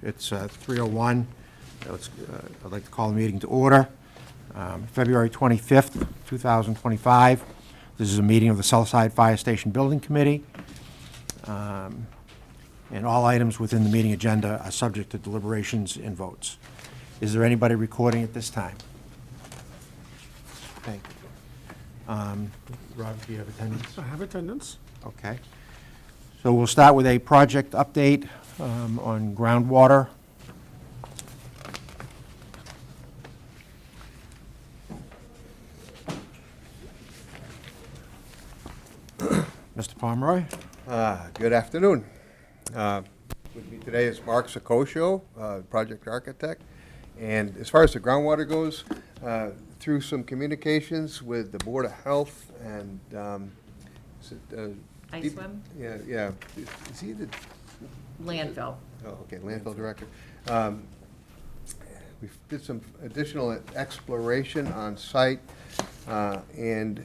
It's 3:01. I'd like to call the meeting to order. February 25th, 2025. This is a meeting of the Southside Fire Station Building Committee. And all items within the meeting agenda are subject to deliberations and votes. Is there anybody recording at this time? Thank you. Rob, do you have attendance? I have attendance. Okay. So we'll start with a project update on groundwater. Mr. Pomeroy? Good afternoon. With me today is Mark Sicoscio, project architect. And as far as the groundwater goes, through some communications with the Board of Health and ISWIM? Yeah. Is he the Landfill. Oh, okay, landfill director. We did some additional exploration on site, and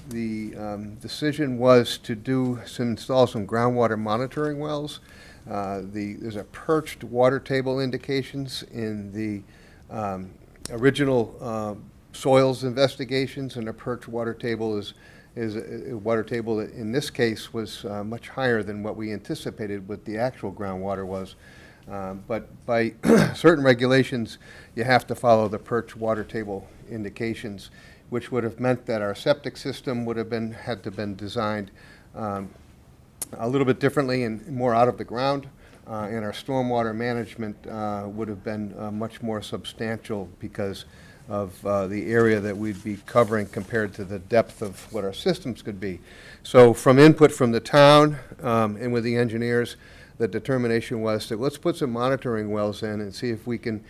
the decision was to install some groundwater monitoring wells. There's a perched water table indications in the original soils investigations, and a perched water table is a water table that in this case was much higher than what we anticipated what the actual groundwater was. But by certain regulations, you have to follow the perched water table indications, which would have meant that our septic system would have had to been designed a little bit differently and more out of the ground, and our stormwater management would have been much more substantial because of the area that we'd be covering compared to the depth of what our systems could be. So from input from the town and with the engineers, the determination was that let's put some monitoring wells in and see if we can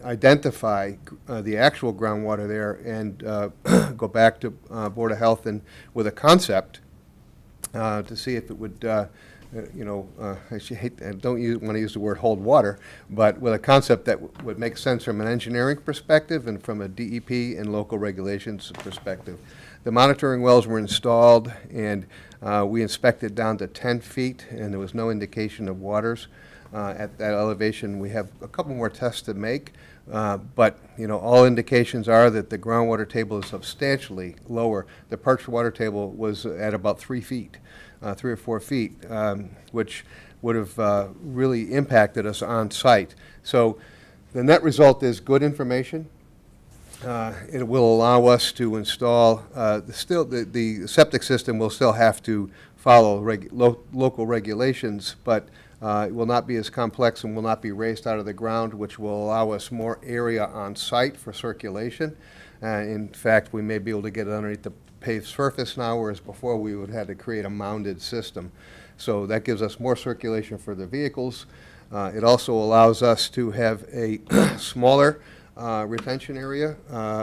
identify the actual groundwater there and go back to Board of Health and with a concept to see if it would I don't want to use the word hold water, but with a concept that would make sense from an engineering perspective and from a DEP and local regulations perspective. The monitoring wells were installed, and we inspected down to 10 feet, and there was no indication of waters at that elevation. We have a couple more tests to make, but all indications are that the groundwater table is substantially lower. The perched water table was at about 3 feet. 3 or 4 feet, which would have really impacted us on site. So the net result is good information. It will allow us to install, the septic system will still have to follow local regulations, but it will not be as complex and will not be raised out of the ground, which will allow us more area on site for circulation. In fact, we may be able to get it underneath the paved surface now, whereas before we would have to create a mounded system. So that gives us more circulation for the vehicles. It also allows us to have a smaller retention area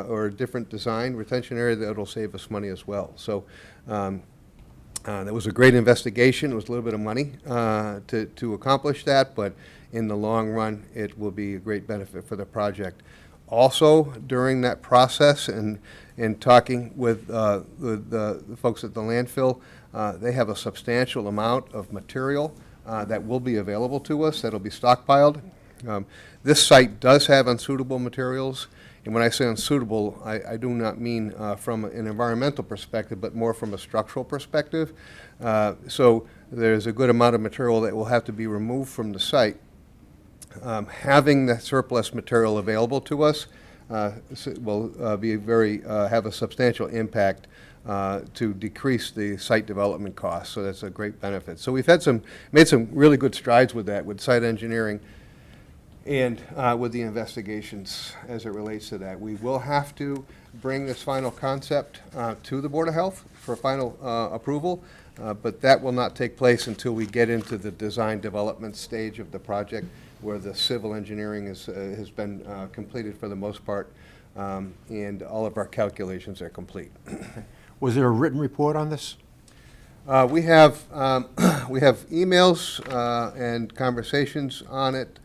or a different design retention area that will save us money as well. So that was a great investigation. It was a little bit of money to accomplish that, but in the long run, it will be a great benefit for the project. Also, during that process and talking with the folks at the landfill, they have a substantial amount of material that will be available to us that will be stockpiled. This site does have unsuitable materials, and when I say unsuitable, I do not mean from an environmental perspective, but more from a structural perspective. So there's a good amount of material that will have to be removed from the site. Having the surplus material available to us will have a substantial impact to decrease the site development costs. So that's a great benefit. So we've made some really good strides with that, with site engineering and with the investigations as it relates to that. We will have to bring this final concept to the Board of Health for final approval, but that will not take place until we get into the design development stage of the project, where the civil engineering has been completed for the most part, and all of our calculations are complete. Was there a written report on this? We have emails and conversations on it.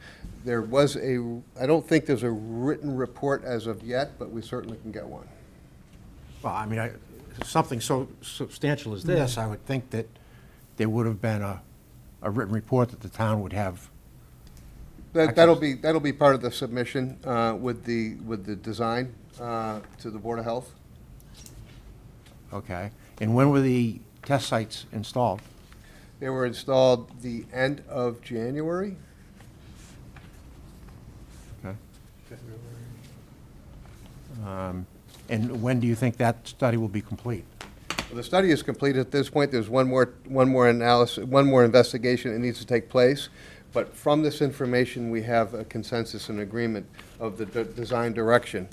There was I don't think there's a written report as of yet, but we certainly can get one. Well, I mean, something so substantial as this, I would think that there would have been a written report that the town would have That'll be part of the submission with the design to the Board of Health. Okay. And when were the test sites installed? They were installed the end of January. Okay. And when do you think that study will be complete? Well, the study is complete at this point. There's one more analysis, one more investigation that needs to take place. But from this information, we have a consensus and agreement of the design direction.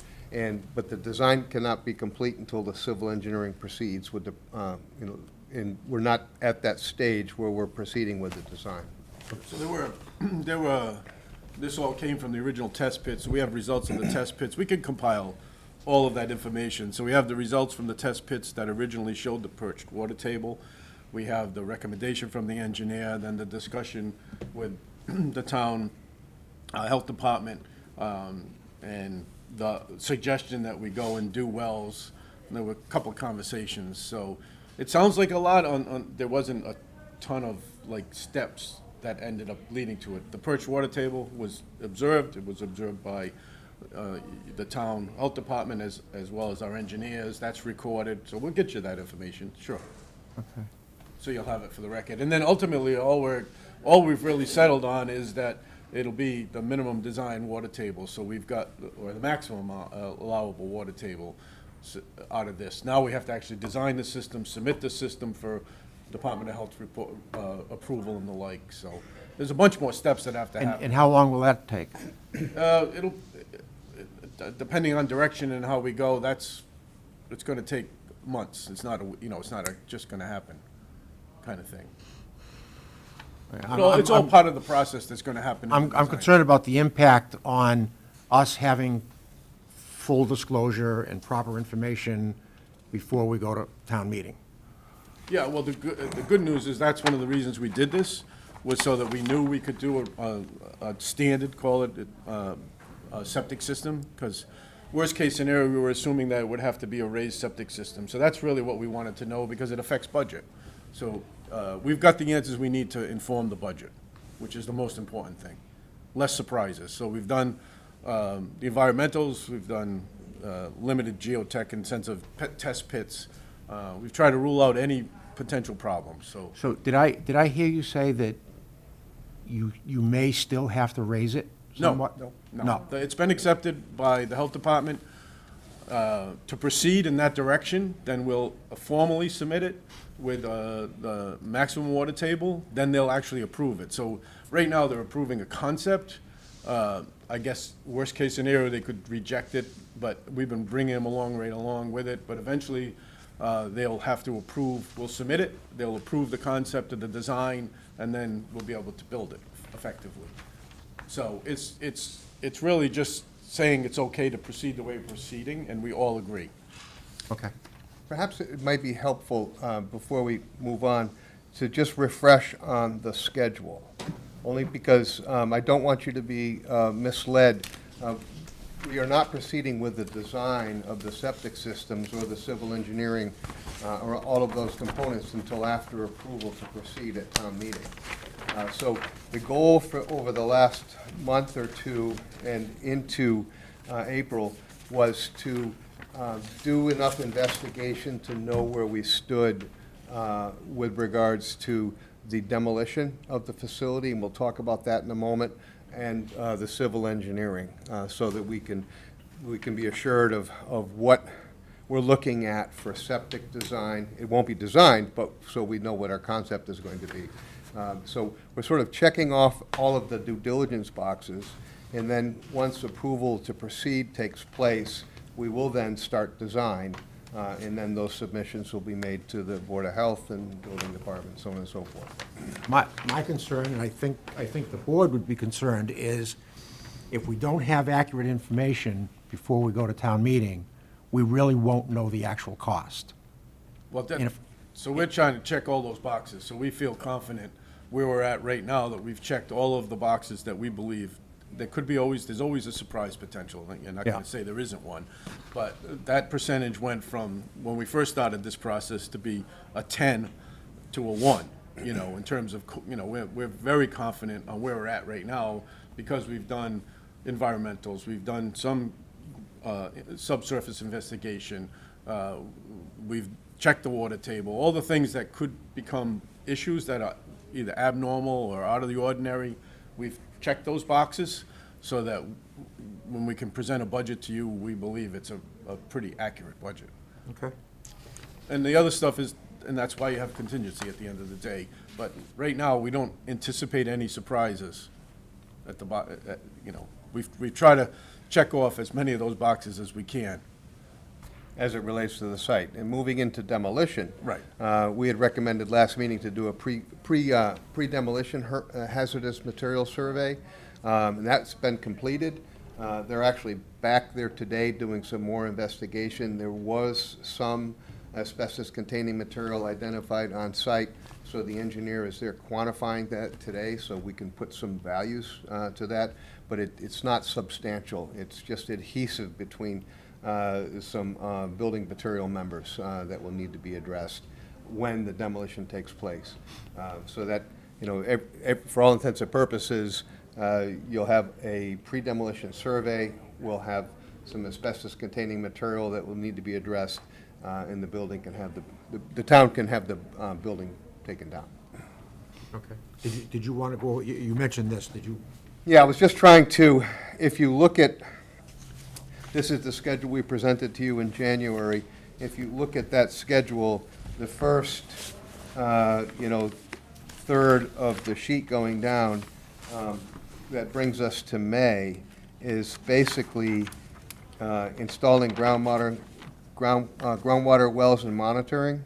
But the design cannot be complete until the civil engineering proceeds with the, and we're not at that stage where we're proceeding with the design. So there were, this all came from the original test pits. We have results of the test pits. We could compile all of that information. So we have the results from the test pits that originally showed the perched water table. We have the recommendation from the engineer, then the discussion with the town health department, and the suggestion that we go and do wells. And there were a couple of conversations. So it sounds like a lot there wasn't a ton of like steps that ended up leading to it. The perched water table was observed. It was observed by the town health department as well as our engineers. That's recorded. So we'll get you that information, sure. Okay. So you'll have it for the record. And then ultimately, all we've really settled on is that it'll be the minimum design water table. So we've got, or the maximum allowable water table out of this. Now we have to actually design the system, submit the system for Department of Health report, approval and the like. So there's a bunch more steps that have to happen. And how long will that take? It'll, depending on direction and how we go, it's going to take months. It's not just going to happen kind of thing. It's all part of the process that's going to happen. I'm concerned about the impact on us having full disclosure and proper information before we go to town meeting. Yeah, well, the good news is that's one of the reasons we did this, was so that we knew we could do a standard, call it a septic system, because worst case scenario, we were assuming that it would have to be a raised septic system. So that's really what we wanted to know, because it affects budget. So we've got the answers we need to inform the budget, which is the most important thing. Less surprises. So we've done the environmentals, we've done limited geotech in sense of test pits. We've tried to rule out any potential problems. So did I hear you say that you may still have to raise it somewhat? No. It's been accepted by the health department to proceed in that direction. Then we'll formally submit it with the maximum water table. Then they'll actually approve it. So right now they're approving a concept. I guess worst case scenario they could reject it, but we've been bringing them right along with it. But eventually they'll have to approve. We'll submit it. They'll approve the concept of the design, and then we'll be able to build it effectively. So it's really just saying it's okay to proceed the way we're proceeding, and we all agree. Okay. Perhaps it might be helpful, before we move on, to just refresh on the schedule, only because I don't want you to be misled. We are not proceeding with the design of the septic systems or the civil engineering or all of those components until after approval to proceed at town meeting. So the goal for over the last month or two and into April was to do enough investigation to know where we stood with regards to the demolition of the facility, and we'll talk about that in a moment, and the civil engineering, so that we can be assured of what we're looking at for septic design. It won't be designed, but so we know what our concept is going to be. So we're sort of checking off all of the due diligence boxes, and then once approval to proceed takes place, we will then start design, and then those submissions will be made to the Board of Health and Building Department, so on and so forth. My concern, and I think the board would be concerned, is if we don't have accurate information before we go to town meeting, we really won't know the actual cost. Well, And if- so we're trying to check all those boxes, so we feel confident where we're at right now that we've checked all of the boxes that we believe. There's always a surprise potential. You're not going Yeah. to say there isn't one. But that percentage went from, when we first started this process, to be a 10 to a 1, in terms of, we're very confident on where we're at right now because we've done environmentals, we've done some subsurface investigation, we've checked the water table, all the things that could become issues that are either abnormal or out of the ordinary, we've checked those boxes so that when we can present a budget to you, we believe it's a pretty accurate budget. Okay. And the other stuff is, and that's why you have contingency at the end of the day. But right now, we don't anticipate any surprises at the, you know, we've tried to check off as many of those boxes as we can. As it relates to the site. And moving into demolition. Right. We had recommended last meeting to do a pre-demolition hazardous material survey. And that's been completed. They're actually back there today doing some more investigation. There was some asbestos-containing material identified on site, so the engineer is there quantifying that today, so we can put some values to that. But it's not substantial. It's just adhesive between some building material members that will need to be addressed when the demolition takes place. So that, you know, for all intents and purposes, you'll have a pre-demolition survey, we'll have some asbestos-containing material that will need to be addressed, and the building can have the town can have the building taken down. Okay. Did you want to go, you mentioned this, did you? Yeah, I was just trying to, if you look at, this is the schedule we presented to you in January. If you look at that schedule, the first, you know, third of the sheet going down, that brings us to May, is basically installing groundwater wells and monitoring,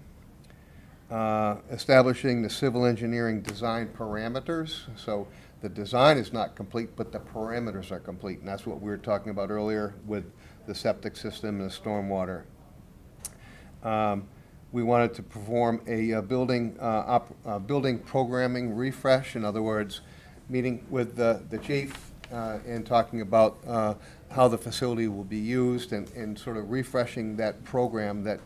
establishing the civil engineering design parameters. So the design is not complete, but the parameters are complete, and that's what we were talking about earlier with the septic system and the stormwater. We wanted to perform a building programming refresh. In other words, meeting with the chief and talking about how the facility will be used, and sort of refreshing that program that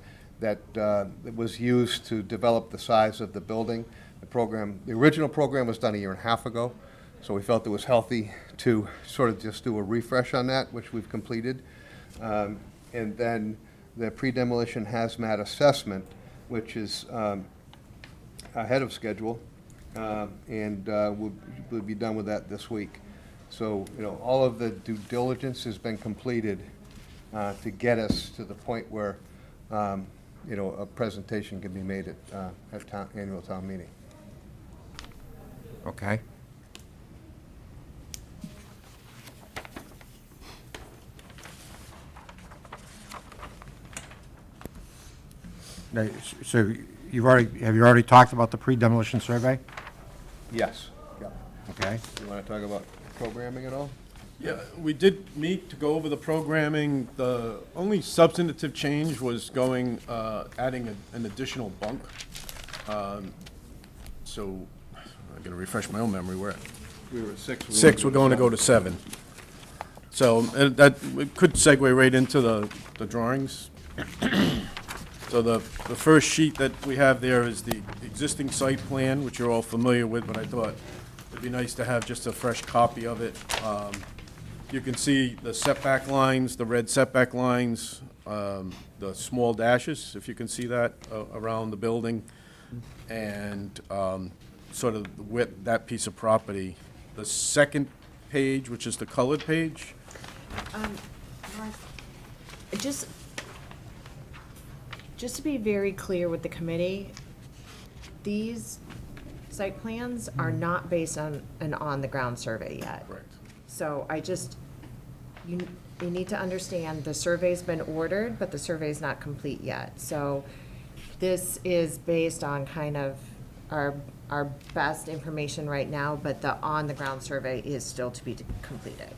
was used to develop the size of the building. The original program was done 1.5 years ago, so we felt it was healthy to sort of just do a refresh on that, which we've completed. And then the pre-demolition hazmat assessment, which is ahead of schedule, and we'll be done with that this week. So, you know, all of the due diligence has been completed to get us to the point where, you know, a presentation can be made at annual town meeting. Okay. Now, so have you already talked about the pre-demolition survey? Yes. Yeah. Okay. You want to talk about programming at all? Yeah, we did meet to go over the programming. The only substantive change was adding an additional bunk. So, I'm gonna refresh my own memory, We were at 6. we're going to go to 7. So, and that, we could segue right into the drawings. So the first sheet that we have there is the existing site plan, which you're all familiar with, but I thought it'd be nice to have just a fresh copy of it. You can see the setback lines, the red setback lines, the small dashes, if you can see that, around the building, and sort of the width, that piece of property. The second page, which is the colored page, Just to be very clear with the committee, these site plans are not based on an on-the-ground survey yet. correct. So you need to understand, the survey's been ordered, but the survey's not complete yet. So this is based on kind of our best information right now, but the on-the-ground survey is still to be completed.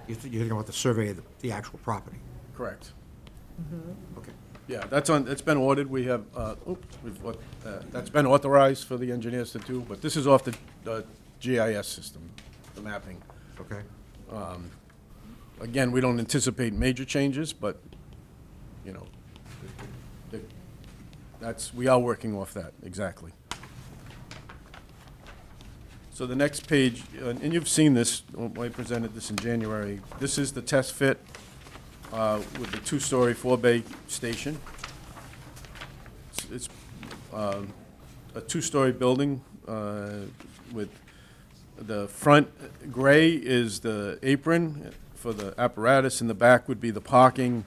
You're thinking about the survey of the actual property? Correct. Okay. Yeah, it's been ordered, we have, that's been authorized for the engineers to do, but this is off the GIS system, the mapping. Okay. Again, we don't anticipate major changes, but, you know, we are working off that, exactly. So the next page, and you've seen this, I presented this in January. This is the test fit with the two-story, four-bay station. It's a two-story building with the front gray is the apron for the apparatus, and the back would be the parking.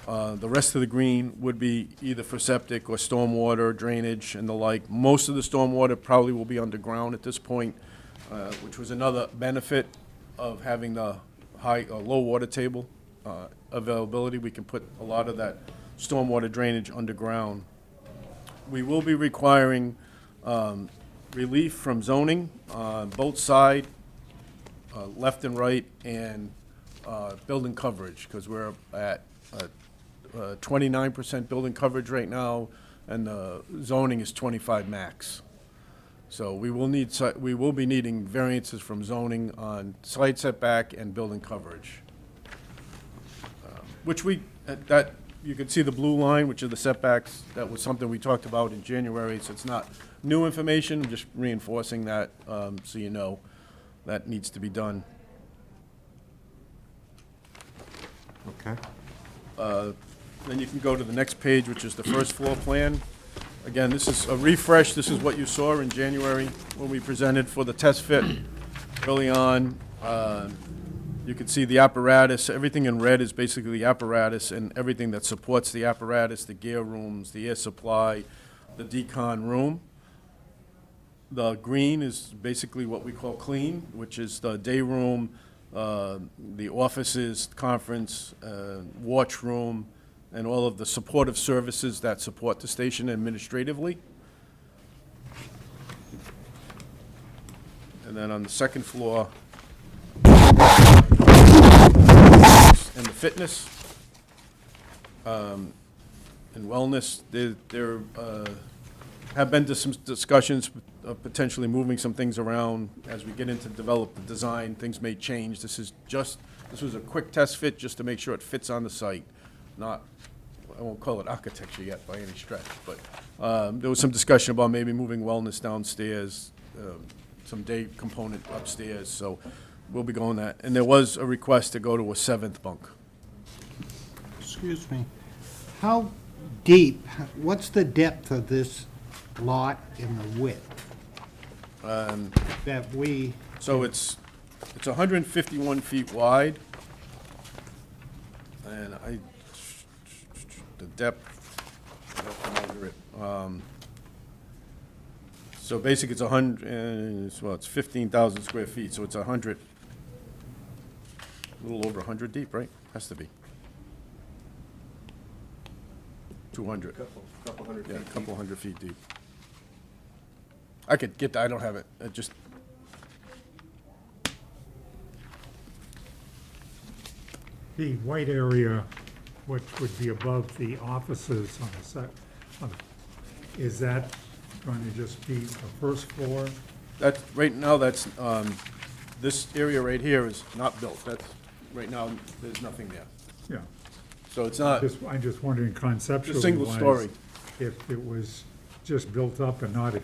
The rest of the green would be either for septic or stormwater drainage and the like. Most of the stormwater probably will be underground at this point, which was another benefit of having the low water table availability. We can put a lot of that stormwater drainage underground. We will be requiring relief from zoning on both side, left and right, and building coverage, because we're at 29% building coverage right now, and the zoning is 25 max. So we will be needing variances from zoning on side setback and building coverage. Which you can see the blue line, which are the setbacks. That was something we talked about in January, so it's not new information, I'm just reinforcing that, so you know that needs to be done. Okay. Then you can go to the next page, which is the first floor plan. Again, this is a refresh. This is what you saw in January when we presented for the test fit early on. You can see the apparatus. Everything in red is basically the apparatus and everything that supports the apparatus, the gear rooms, the air supply, the decon room. The green is basically what we call clean, which is the day room, the offices, conference, watch room, and all of the supportive services that support the station administratively. And then on the second floor, and the fitness and wellness, there have been some discussions of potentially moving some things around as we get into develop the design. Things may change. This was a quick test fit just to make sure it fits on the site. I won't call it architecture yet by any stretch, but there was some discussion about maybe moving wellness downstairs, some day component upstairs, so we'll be going that. And there was a request to go to a 7th bunk. Excuse me. How deep, what's the depth of this lot in the width? That we, So it's 151 feet wide, and the depth, I have to measure it. So basically it's 100, well, it's 15,000 square feet, so it's 100, a little over 100 deep, right? Has to be. 200. Couple hundred Yeah, feet a couple deep. hundred feet deep. I could get that, I don't have it, The white area, which would be above the offices on the side, is that going to just be the first floor? right now, this area right here is not built. Right now, there's nothing there. Yeah. So it's not, I'm just wondering conceptually single wise, story. if it was just built up and not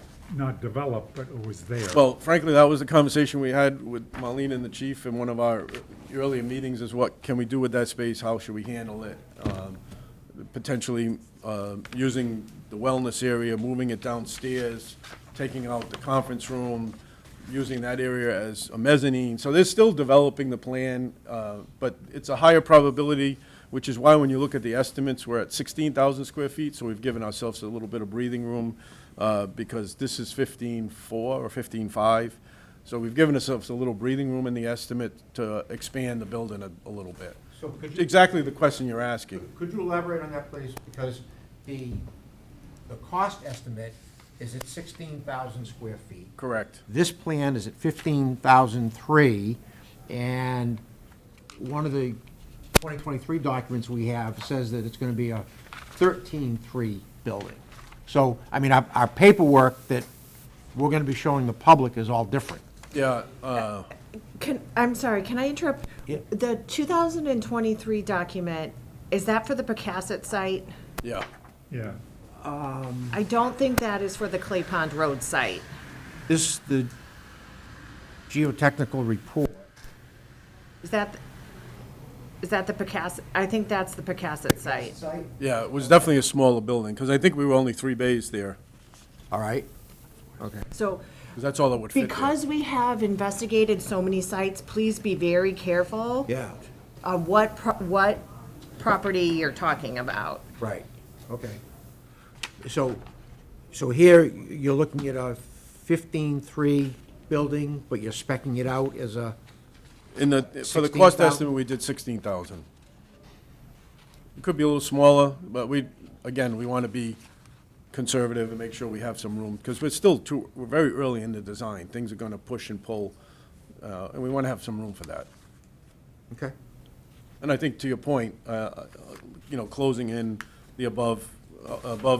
developed, but it was there. well, frankly, that was the conversation we had with Marlene and the chief in one of our earlier meetings, is what can we do with that space? How should we handle it? Potentially using the wellness area, moving it downstairs, taking out the conference room, using that area as a mezzanine. So they're still developing the plan, but it's a higher probability, which is why when you look at the estimates, we're at 16,000 square feet, so we've given ourselves a little bit of breathing room, because this is 15.4 or 15.5. So we've given ourselves a little breathing room in the estimate to expand the building a little bit. So could you, Exactly the question you're asking. could you elaborate on that, please? Because the cost estimate is at 16,000 square feet. Correct. This plan is at 15,003, and one of the 2023 documents we have says that it's going to be a 13.3 building. So, I mean, our paperwork that we're going to be showing the public is all different. Yeah, I'm sorry, can I interrupt? Yeah. The 2023 document, is that for the Pecasset site? yeah. Yeah. I don't think that is for the Clay Pond Road site. The geotechnical report. Is that the Pecasset? I think that's the Pecasset site. Yeah, it was definitely a smaller building, because I think we were only 3 bays there, All right? Okay. So, because that's all that would fit there. because we have investigated so many sites, please be very careful Yeah, of what property you're talking about. right, okay. So here, you're looking at a 15.3 building, but you're specking it out as a, For the cost 16,000? estimate, we did 16,000. It could be a little smaller, but we want to be conservative and make sure we have some room, because we're very early in the design. Things are going to push and pull, and we want to have some room for that. okay? And I think, to your point, closing in the above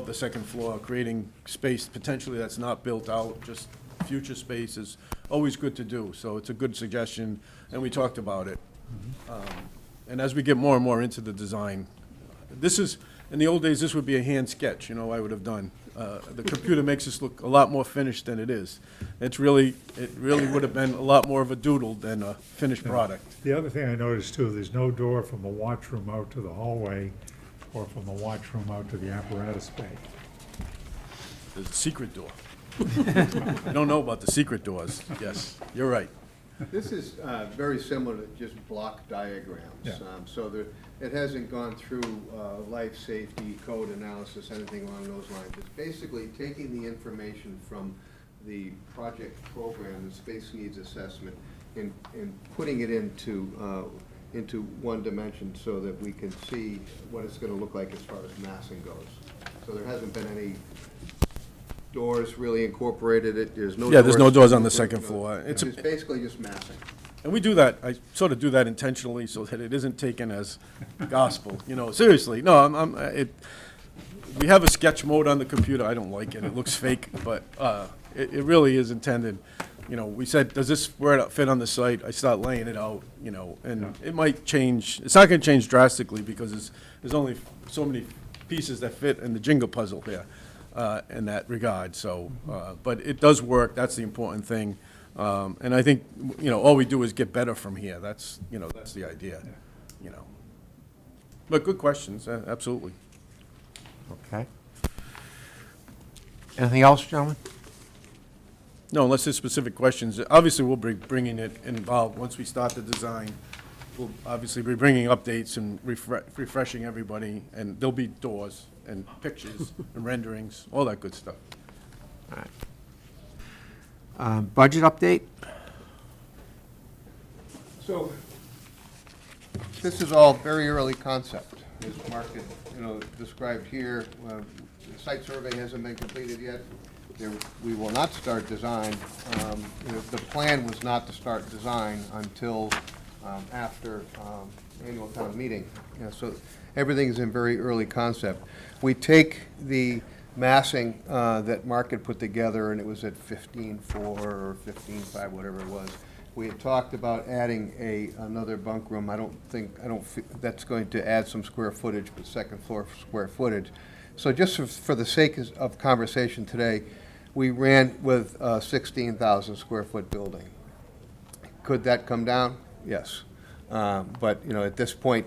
the second floor, creating space potentially that's not built out, just future space is always good to do. So it's a good suggestion, and we talked about it. And as we get more and more into the design, in the old days, this would be a hand sketch, I would have done. The computer makes this look a lot more finished than it is. It really would have been a lot more of a doodle than a finished product. The other thing I noticed too, there's no door from the washroom out to the hallway or from the washroom out to the apparatus bay. There's a secret door. I don't know about the secret doors. Yes, you're right. This is very similar to just block diagrams. Yeah. So it hasn't gone through life safety, code analysis, anything along those lines. It's basically taking the information from the project program, the space needs assessment, and putting it into one dimension so that we can see what it's going to look like as far as massing goes. So there hasn't been any doors really incorporated. There's no Yeah, there's no doors on the second floor. It's basically just massing. And we do that, I sort of do that intentionally so that it isn't taken as gospel, seriously. No, we have a sketch mode on the computer. I don't like it. It looks fake, but it really is intended. We said, does this word fit on the site? I start laying it out, and it might change. It's not going to change drastically because there's only so many pieces that fit in the Jenga puzzle here in that regard. So, but it does work. That's the important thing. And I think, all we do is get better from here. That's the idea, But good questions, absolutely. Okay. Anything else, gentlemen? No, unless there's specific questions. Obviously, we'll be bringing it involved. Once we start the design, we'll obviously be bringing updates and refreshing everybody, and there'll be doors and pictures and renderings, all that good stuff. All right. Budget update? So, this is all very early concept, as Mark had, described here. The site survey hasn't been completed yet. We will not start design. The plan was not to start design until after annual town meeting. So everything is in very early concept. We take the massing that Mark had put together, and it was at 15.4 or 15.5, whatever it was. We had talked about adding another bunk room. I don't that's going to add some square footage, but second floor square footage. So just for the sake of conversation today, we ran with a 16,000 square foot building. Could that come down? Yes. But, at this point,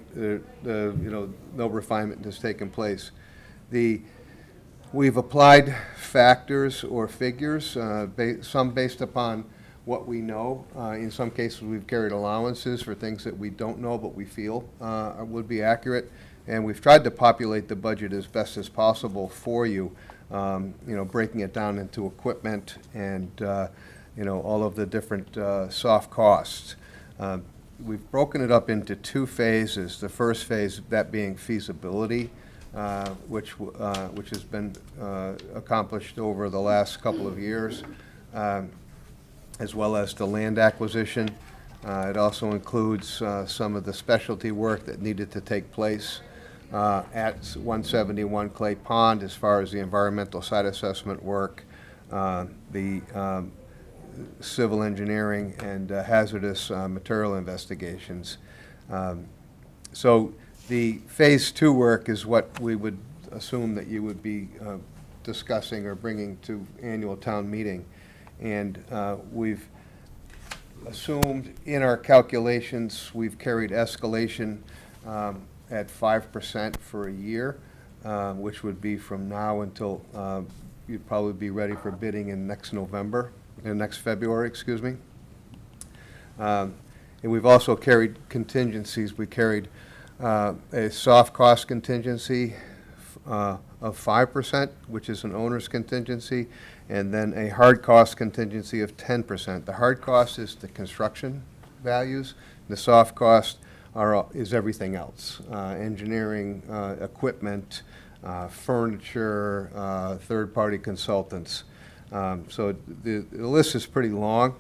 no refinement has taken place. We've applied factors or figures, some based upon what we know. In some cases, we've carried allowances for things that we don't know but we feel would be accurate. And we've tried to populate the budget as best as possible for you, breaking it down into equipment and, all of the different soft costs. We've broken it up into 2 phases. The first phase, that being feasibility, which has been accomplished over the last couple of years, as well as the land acquisition. It also includes some of the specialty work that needed to take place at 171 Clay Pond as far as the environmental site assessment work, the civil engineering and hazardous material investigations. So the phase 2 work is what we would assume that you would be discussing or bringing to annual town meeting. And we've assumed in our calculations, we've carried escalation at 5% for a year, which would be from now until you'd probably be ready for bidding in next February, excuse me. And we've also carried contingencies. We carried a soft cost contingency of 5%, which is an owner's contingency, and then a hard cost contingency of 10%. The hard cost is the construction values. The soft cost is everything else, engineering, equipment, furniture, third-party consultants. So the list is pretty long.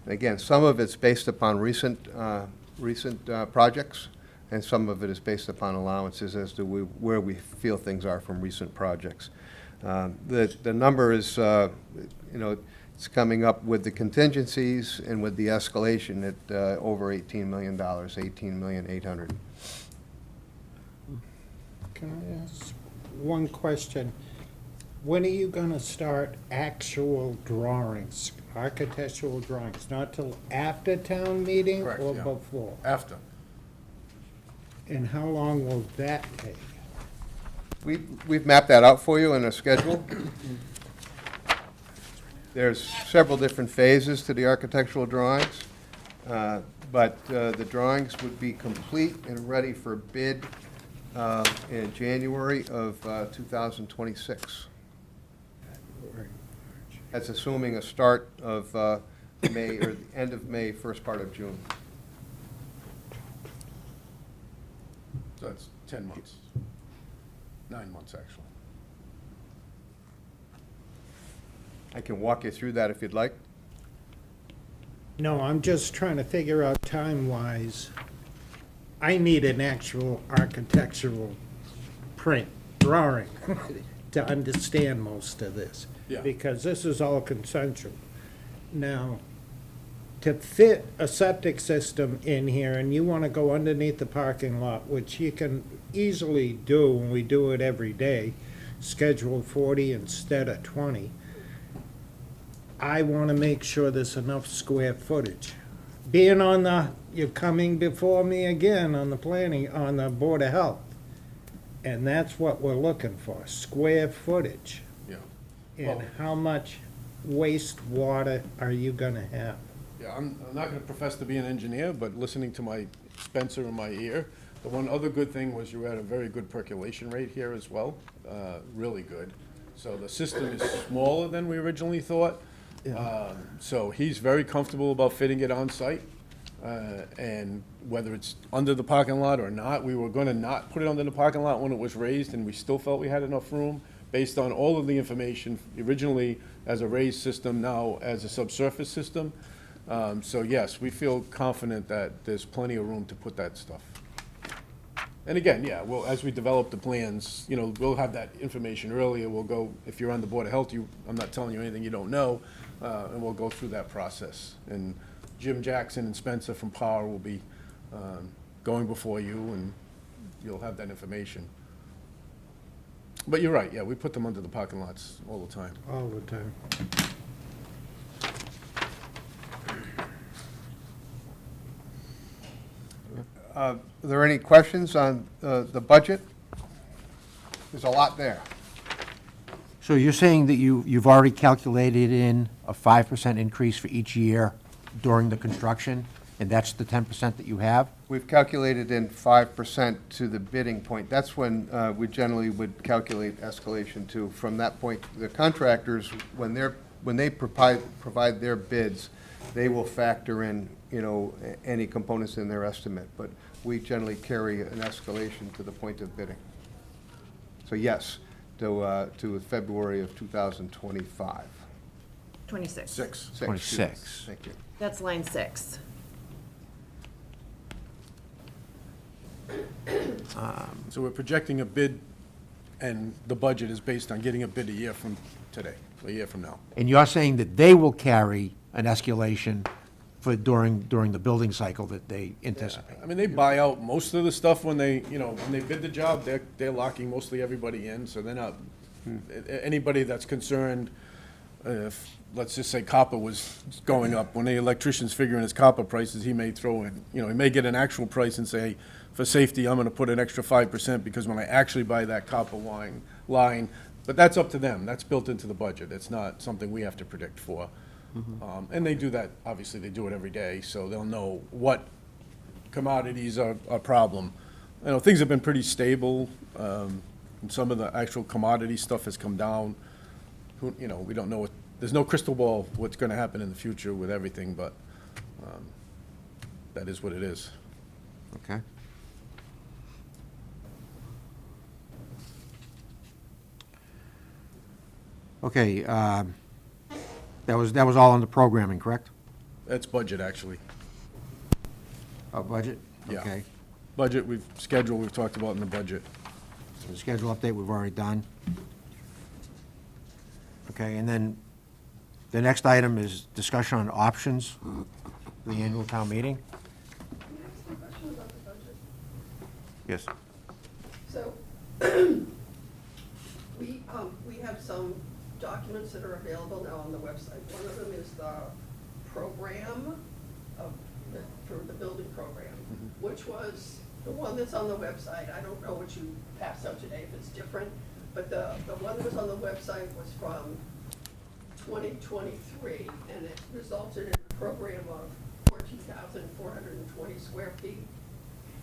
Again, some of it's based upon recent projects, and some of it is based upon allowances as to where we feel things are from recent projects. The number is, it's coming up with the contingencies and with the escalation at over $18 million, $18,800,000. Can I ask one question? When are you gonna start actual drawings, architectural drawings? Not till after town meeting Correct, or yeah. before? After. And how long will that take? We've mapped that out for you in a schedule. There's several different phases to the architectural drawings, but the drawings would be complete and ready for bid in January of 2026. That's assuming a start of May, or the end of May, first part of June. So that's 10 months. 9 months, actually. I can walk you through that if you'd like. No, I'm just trying to figure out time-wise. I need an actual architectural print, drawing, to understand most of this. Yeah. Because this is all consensual. Now, to fit a septic system in here, and you want to go underneath the parking lot, which you can easily do, and we do it every day, schedule 40 instead of 20, I want to make sure there's enough square footage. Being on the, you're coming before me again on the planning, on the Board of Health. And that's what we're looking for, square footage. Yeah. And Well- how much wastewater are you gonna have? Yeah, I'm not going to profess to be an engineer, but listening to my Spencer in my ear, the one other good thing was you had a very good percolation rate here as well, really good. So the system is smaller than we originally thought. So he's very comfortable about fitting it on site. And whether it's under the parking lot or not, we were going to not put it under the parking lot when it was raised, and we still felt we had enough room based on all of the information, originally as a raised system, now as a subsurface system. So yes, we feel confident that there's plenty of room to put that stuff. And again, yeah, well, as we develop the plans, we'll have that information earlier. We'll go, if you're on the Board of Health, I'm not telling you anything you don't know, and we'll go through that process. And Jim Jackson and Spencer from Power will be going before you, and you'll have that information. But you're right, yeah, we put them under the parking lots all the time. All the time. Are there any questions on the budget? There's a lot there. So you're saying that you've already calculated in a 5% increase for each year during the construction, and that's the 10% that you have? We've calculated in 5% to the bidding point. That's when we generally would calculate escalation to. From that point, the contractors, when they provide their bids, they will factor in, any components in their estimate. But we generally carry an escalation to the point of bidding. So yes, to February of 2025. 26. Six. 26. Thank you. That's line 6. So we're projecting a bid, and the budget is based on getting a bid a year from today, a year from now. And you're saying that they will carry an escalation for during the building cycle that they anticipate? I mean, they buy out most of the stuff when they bid the job, they're locking mostly everybody in, so they're not, anybody that's concerned if, let's just say copper was going up, when the electrician's figuring his copper prices, he may throw in, he may get an actual price and say, for safety, I'm gonna put an extra 5% because when I actually buy that copper line, but that's up to them. That's built into the budget. It's not something we have to predict for. And they do that, obviously, they do it every day, so they'll know what commodities are a problem. Things have been pretty stable, and some of the actual commodity stuff has come down. We don't know there's no crystal ball what's gonna happen in the future with everything, but, that is what it is. Okay. Okay, that was all on the programming, correct? That's budget, actually. Budget? Yeah. Okay. Budget, we've talked about in the budget. The schedule update we've already done. Okay, and then the next item is discussion on options for the annual town meeting. Can I ask a question about the budget? Yes. So, we have some documents that are available now on the website. One of them is the program for the building program, which was the one that's on the website. I don't know what you passed out today, if it's different, but the one that was on the website was from 2023, and it resulted in a program of 14,420 square feet.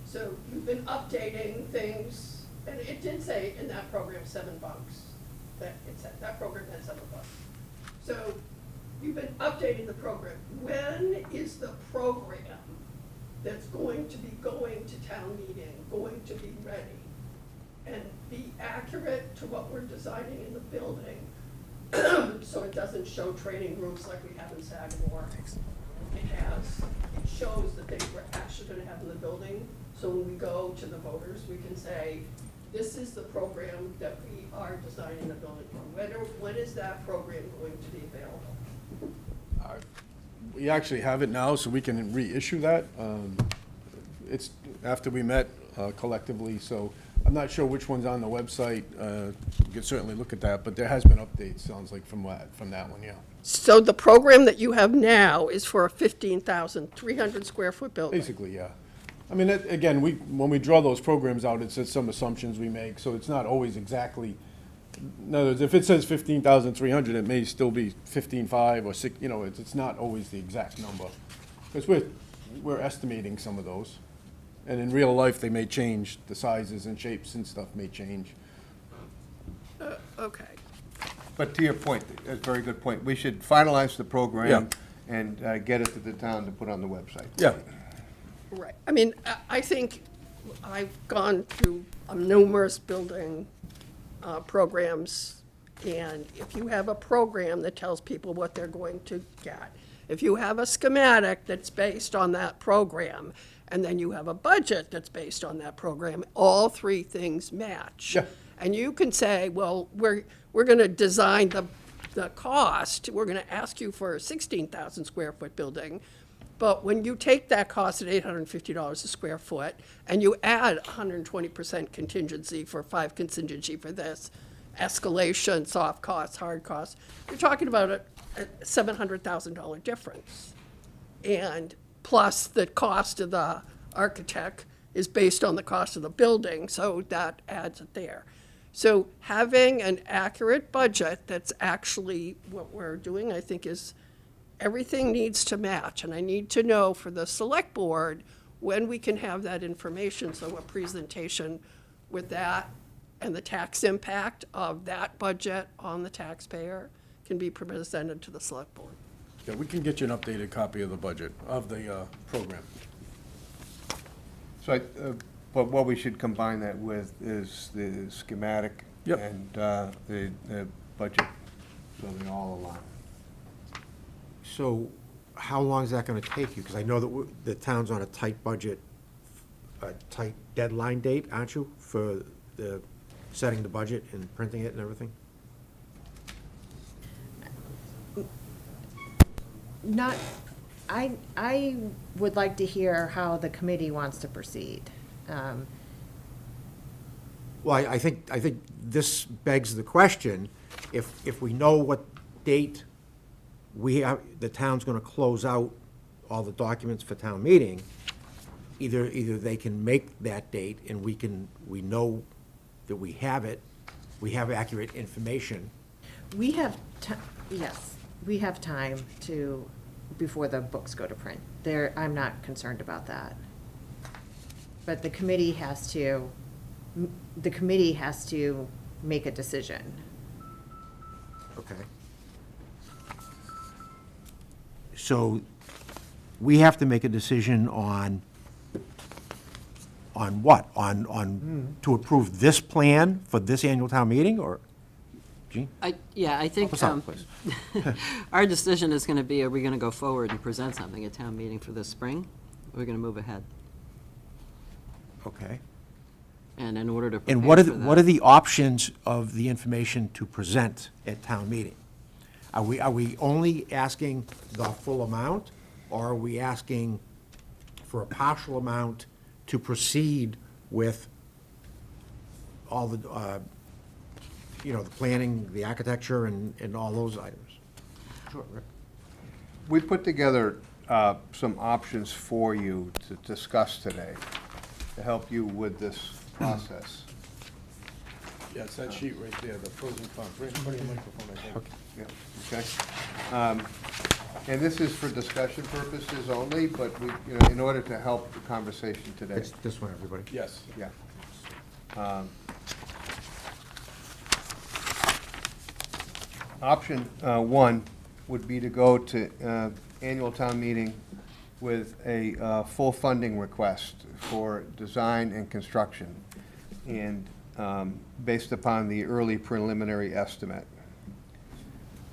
So you've been updating things, and it did say in that program $7. That program had $7. So you've been updating the program. When is the program that's going to be going to town meeting going to be ready and be accurate to what we're designing in the building? So it doesn't show training rooms like we have in Sagamore. It shows the things we're actually gonna have in the building. So when we go to the voters, we can say, this is the program that we are designing the building for. When is that program going to be available? We actually have it now, so we can reissue that. It's after we met collectively, so I'm not sure which one's on the website. We could certainly look at that, but there has been updates, sounds like, from that one, yeah. So the program that you have now is for a 15,300 square foot building? Basically, yeah. I mean, again, when we draw those programs out, it says some assumptions we make, so it's not always exactly, in other words, if it says 15,300, it may still be 15.5 or 6, it's not always the exact number. Because we're estimating some of those. And in real life, they may change, the sizes and shapes and stuff may change. Okay. But to your point, that's a very good point. We should finalize the program and get it to the town to put on the website. Yeah. Right. I mean, I think I've gone through numerous building programs, and if you have a program that tells people what they're going to get, if you have a schematic that's based on that program, and then you have a budget that's based on that program, all three things match. Yeah. And you can say, well, we're going to design the cost, we're going to ask you for a 16,000 square foot building, but when you take that cost at $850 a square foot, and you add 120% contingency for 5 contingency for this, escalation, soft costs, hard costs, you're talking about a $700,000 difference. And plus the cost of the architect is based on the cost of the building, so that adds it there. So having an accurate budget that's actually what we're doing, I think, is everything needs to match. And I need to know for the select board when we can have that information, so a presentation with that and the tax impact of that budget on the taxpayer can be presented to the select board. Yeah, we can get you an updated copy of the budget, of the program. So, but what we should combine that with is the schematic Yep. and the budget, so they all align. So how long is that gonna take you? Because I know that the town's on a tight budget, a tight deadline date, aren't you, for the setting the budget and printing it and everything? Not, I would like to hear how the committee wants to proceed. Well, I think this begs the question, if we know what date the town's gonna close out all the documents for town meeting, either they can make that date and we know that we have it, we have accurate information. We have, yes, we have time to, before the books go to print. I'm not concerned about that. But the committee has to make a decision. Okay. So we have to make a decision on what? To approve this plan for this annual town meeting, or, Jean? I think Help us out, please. our decision is going to be, are we going to go forward and present something at town meeting for this spring? Or are we going to move ahead? Okay. And in order to prepare And for what are that, the options of the information to present at town meeting? Are we only asking the full amount, or are we asking for a partial amount to proceed with all the, the planning, the architecture, and all those items? Sure, Rick. We put together some options for you to discuss today to help you with this process. Yeah, it's that sheet right there, the pros and cons. Bring the microphone, I think. Yeah, okay. And this is for discussion purposes only, but we, in order to help the conversation today. It's this one, everybody. Yes. Yeah. Option one would be to go to annual town meeting with a full funding request for design and construction, and based upon the early preliminary estimate.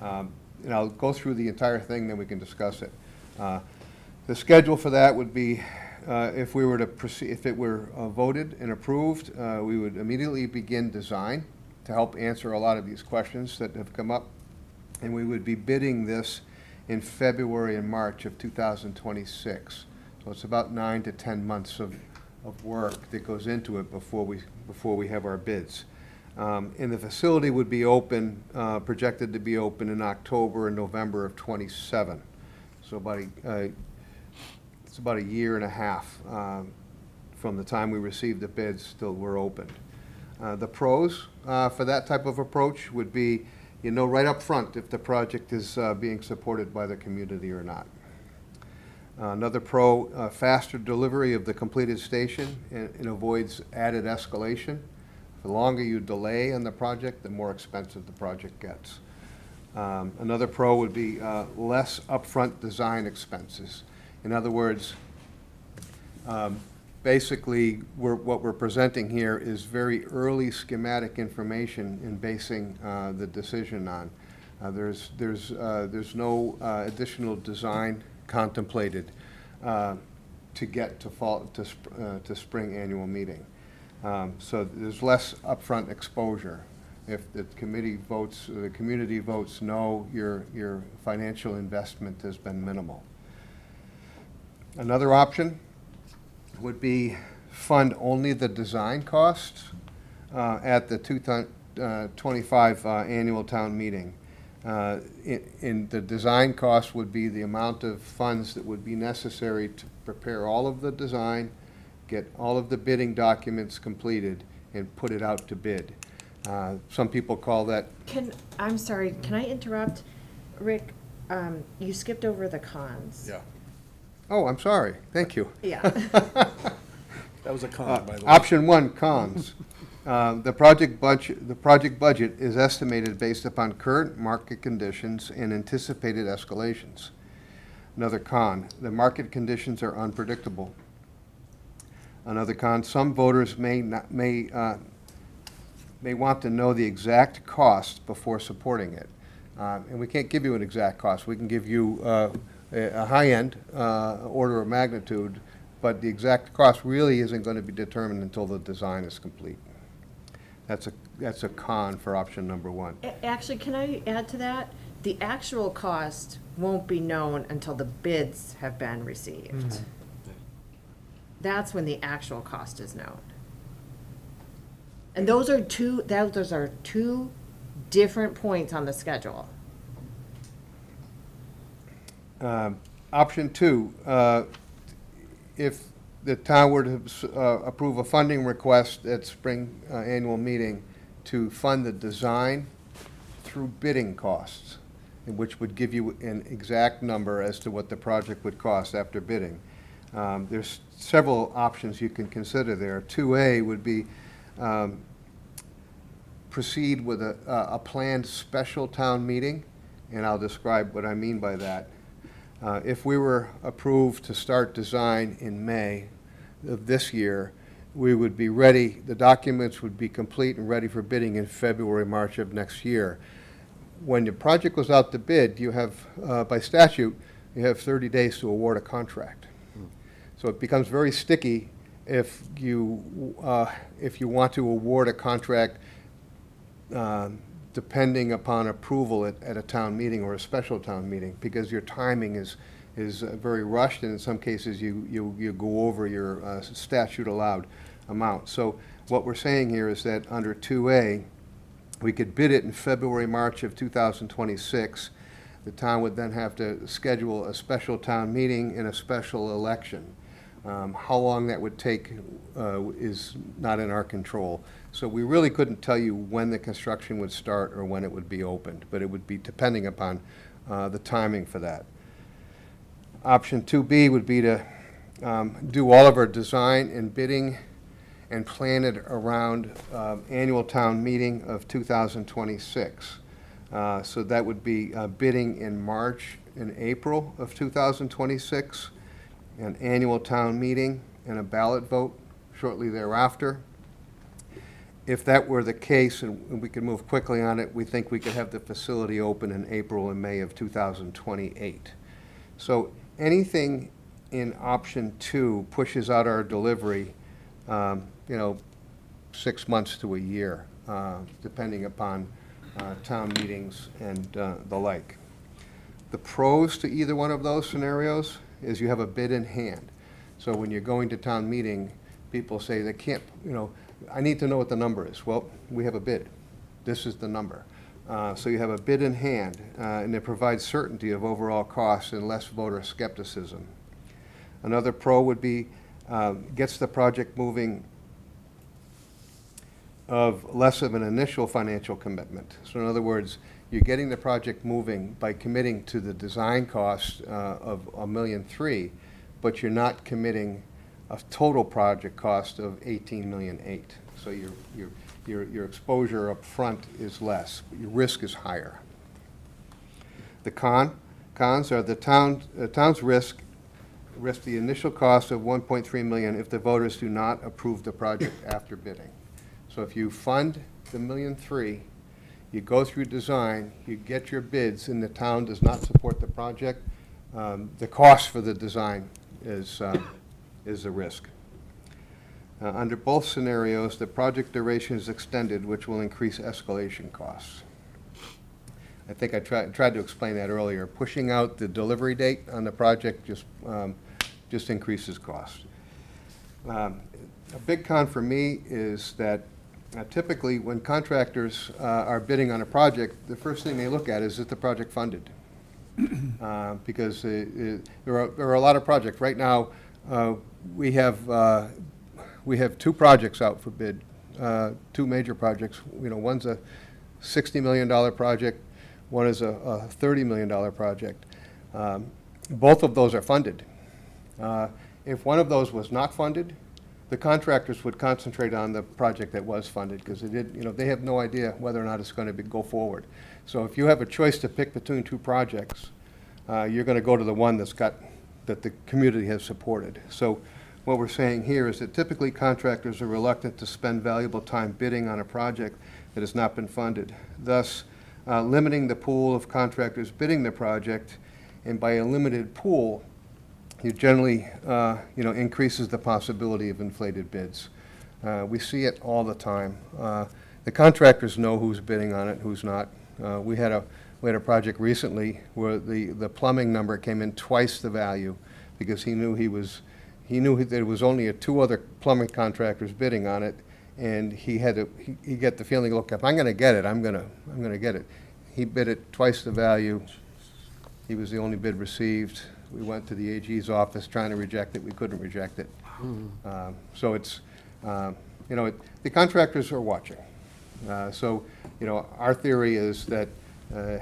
And I'll go through the entire thing, then we can discuss it. The schedule for that would be, if we were to proceed, if it were voted and approved, we would immediately begin design to help answer a lot of these questions that have come up. And we would be bidding this in February and March of 2026. So it's about 9 to 10 months of work that goes into it before we have our bids. And the facility would be open, projected to be open in October and November of '27. So it's about a year and a half from the time we received the bids till we're opened. The pros for that type of approach would be, right up front if the project is being supported by the community or not. Another pro, faster delivery of the completed station and avoids added escalation. The longer you delay on the project, the more expensive the project gets. Another pro would be less upfront design expenses. In other words, basically, what we're presenting here is very early schematic information in basing the decision on. There's no additional design contemplated to get to spring annual meeting. So there's less upfront exposure. If the committee votes, the community votes no, your financial investment has been minimal. Another option would be fund only the design costs at the 2025 annual town meeting. In the design cost would be the amount of funds that would be necessary to prepare all of the design, get all of the bidding documents completed, and put it out to bid. Some people call that. I'm sorry, can I interrupt? Rick, you skipped over the cons. Yeah, Oh, I'm sorry. Thank you. Yeah. that was a con, by the way. Option one, cons. The project budget is estimated based upon current market conditions and anticipated escalations. Another con, the market conditions are unpredictable. Another con, some voters may want to know the exact cost before supporting it. And we can't give you an exact cost. We can give you a high-end order of magnitude, but the exact cost really isn't going to be determined until the design is complete. That's a con for option number one. Actually, can I add to that? The actual cost won't be known until the bids have been received. That's when the actual cost is known. And those are two different points on the schedule. Option two, if the town were to approve a funding request at spring annual meeting to fund the design through bidding costs, which would give you an exact number as to what the project would cost after bidding. There's several options you can consider there. 2A would be proceed with a planned special town meeting, and I'll describe what I mean by that. If we were approved to start design in May of this year, we would be ready, the documents would be complete and ready for bidding in February, March of next year. When the project goes out to bid, you have, by statute, you have 30 days to award a contract. So it becomes very sticky if you want to award a contract depending upon approval at a town meeting or a special town meeting, because your timing is very rushed, and in some cases you go over your statute allowed amount. So what we're saying here is that under 2A, we could bid it in February, March of 2026. The town would then have to schedule a special town meeting and a special election. How long that would take is not in our control. So we really couldn't tell you when the construction would start or when it would be opened, but it would be depending upon the timing for that. Option 2B would be to do all of our design and bidding and plan it around annual town meeting of 2026. So that would be bidding in March and April of 2026, an annual town meeting and a ballot vote shortly thereafter. If that were the case and we could move quickly on it, we think we could have the facility open in April and May of 2028. So anything in option 2 pushes out our delivery 6 months to a year, depending upon town meetings and the like. The pros to either one of those scenarios is you have a bid in hand. So when you're going to town meeting, people say they can't, I need to know what the number is. Well, we have a bid. This is the number. So you have a bid in hand, and it provides certainty of overall costs and less voter skepticism. Another pro would be gets the project moving of less of an initial financial commitment. So in other words, you're getting the project moving by committing to the design cost of $1.3 million, but you're not committing a total project cost of $18.8 million. So your exposure up front is less, but your risk is higher. The cons are the town's risk the initial cost of $1.3 million if the voters do not approve the project after bidding. So if you fund the $1.3 million, you go through design, you get your bids, and the town does not support the project, the cost for the design is a risk. Under both scenarios, the project duration is extended, which will increase escalation costs. I think I tried to explain that earlier. Pushing out the delivery date on the project just increases cost. A big con for me is that typically when contractors are bidding on a project, the first thing they look at is the project funded? Because there are a lot of projects. Right now, we have 2 projects out for bid, 2 major projects. One's a $60 million project, one is a $30 million project. Both of those are funded. If one of those was not funded, the contractors would concentrate on the project that was funded, because they have no idea whether or not it's going to go forward. So if you have a choice to pick between 2 projects, you're going to go to the one that the community has supported. So what we're saying here is that typically contractors are reluctant to spend valuable time bidding on a project that has not been funded, thus limiting the pool of contractors bidding the project. And by a limited pool, it generally increases the possibility of inflated bids. We see it all the time. The contractors know who's bidding on it, who's not. We had a project recently where the plumbing number came in twice the value, because he knew there was only 2 other plumbing contractors bidding on it, and he get the feeling, look, if I'm going to get it, I'm going to get it. He bid it twice the value, He was the only bid received. We went to the AG's office trying to reject it. We couldn't reject it. So it's, the contractors are watching. So, our theory is that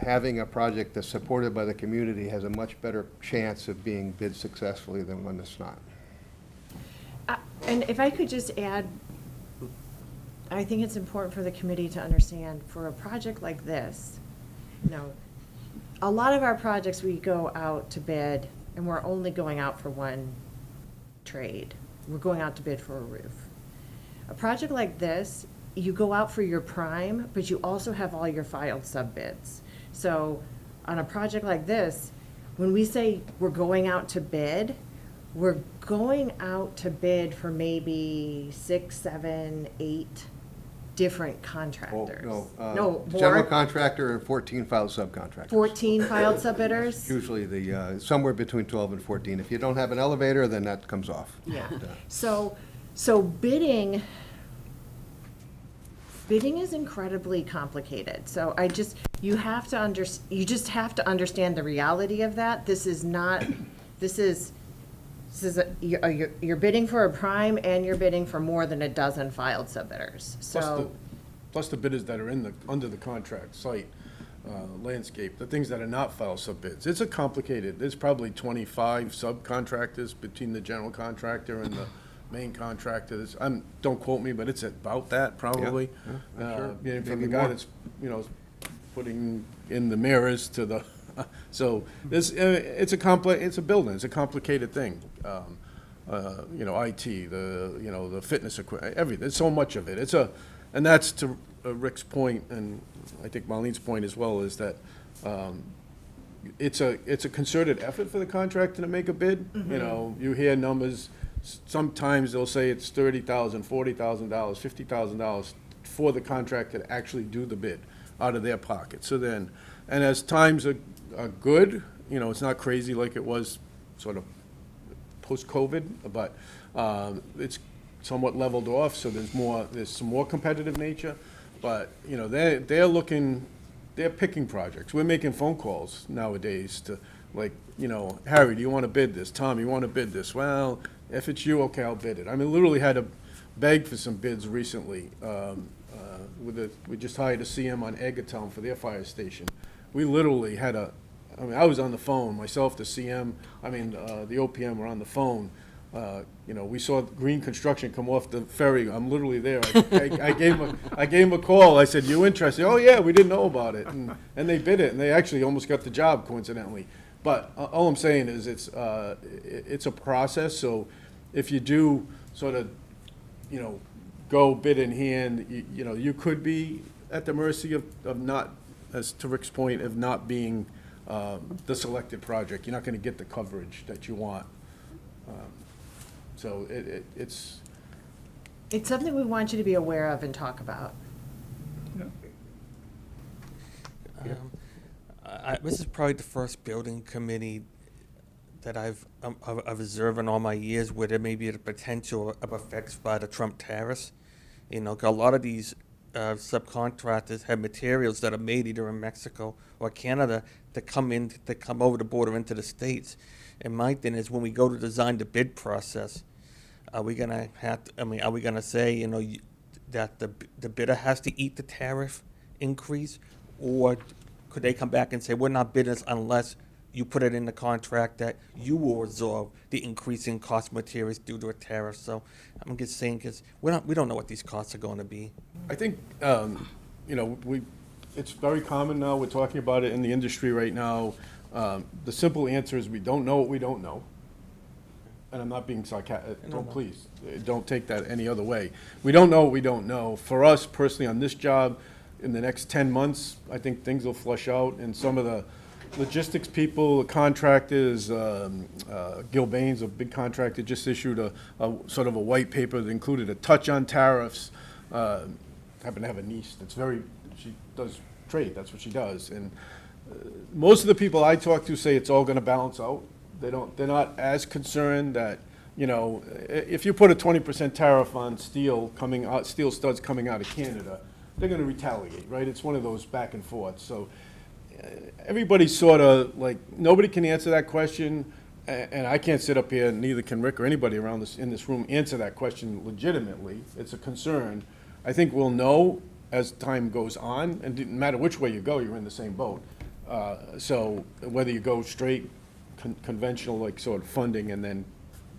having a project that's supported by the community has a much better chance of being bid successfully than one that's not. And if I could just add, I think it's important for the committee to understand, for a project like this, a lot of our projects, we go out to bid, and we're only going out for one trade. We're going out to bid for a roof. A project like this, you go out for your prime, but you also have all your filed sub-bids. So on a project like this, when we say we're going out to bid, we're going out to bid for maybe 6, 7, 8 different contractors. No, General more, contractor and 14 filed subcontractors. 14 filed sub-bidders? Usually somewhere between 12 and 14. If you don't have an elevator, then that comes off. Yeah, so bidding is incredibly complicated. So you just have to understand the reality of that. You're bidding for a prime, and you're bidding for more than a dozen filed sub-bidders, so. Plus the bidders that are under the contract, site, landscape, the things that are not filed sub-bids. It's there's probably 25 subcontractors between the general contractor and the main contractors. Don't quote me, but it's about that, probably. Sure. From Maybe the guy more. that's, putting in the mirrors to the, so it's a building, it's a complicated thing. IT, the fitness equipment, everything, there's so much of it. And that's to Rick's point, and I think Marlene's point as well, is that it's a concerted effort for the contractor to make a bid. You hear numbers, sometimes they'll say it's $30,000, $40,000, $50,000 for the contractor to actually do the bid out of their pocket. So then, and as times are good, it's not crazy like it was sort of post-COVID, but it's somewhat leveled off, so there's some more competitive nature. But, they're picking projects. We're making phone calls nowadays to, like, Harry, do you want to bid this? Tom, you want to bid this? Well, if it's you, okay, I'll bid it. I mean, literally had to beg for some bids recently. We just hired a CM on Eggertown for their fire station. We literally had I was on the phone, myself, the CM, the OPM were on the phone. We saw green construction come off the ferry. I'm literally there. I gave him a call. I said, "You interested?" "Oh yeah, we didn't know about it," and they bid it, and they actually almost got the job, coincidentally. But all I'm saying is it's a process. So if you do sort of go bid in hand, you could be at the mercy of not, as to Rick's point, of not being the selected project. You're not going to get the coverage that you want. So it's something we want you to be aware of and talk about. This is probably the first building committee that I've observed in all my years where there may be the potential of effects by the Trump tariffs. A lot of these subcontractors have materials that are made either in Mexico or Canada that come over the border into the States. And my thing is, when we go to design the bid process, are we gonna are we gonna say, that the bidder has to eat the tariff increase, or could they come back and say, we're not bidders unless you put it in the contract that you will absorb the increasing cost of materials due to a tariff? So I'm just saying, because we don't know what these costs are going to be. I think, it's very common now, we're talking about it in the industry right now. The simple answer is we don't know what we don't know. And I'm not being sarcastic, don't take that any other way. We don't know what we don't know. For us personally on this job, in the next 10 months, I think things will flush out, and some of the logistics people, the contractors, Gil Baines, a big contractor, just issued a sort of a white paper that included a touch on tariffs. Happen to have a niece she does trade, that's what she does. And most of the people I talk to say it's all gonna balance out. They're not as concerned that, if you put a 20% tariff on steel studs coming out of Canada, they're gonna retaliate, right? It's one of those back and forth. So everybody's sort of, like, nobody can answer that question, and I can't sit up here, neither can Rick or anybody around this, in this room, answer that question legitimately. It's a concern. I think we'll know as time goes on, and no matter which way you go, you're in the same boat. So whether you go straight conventional, like sort of funding and then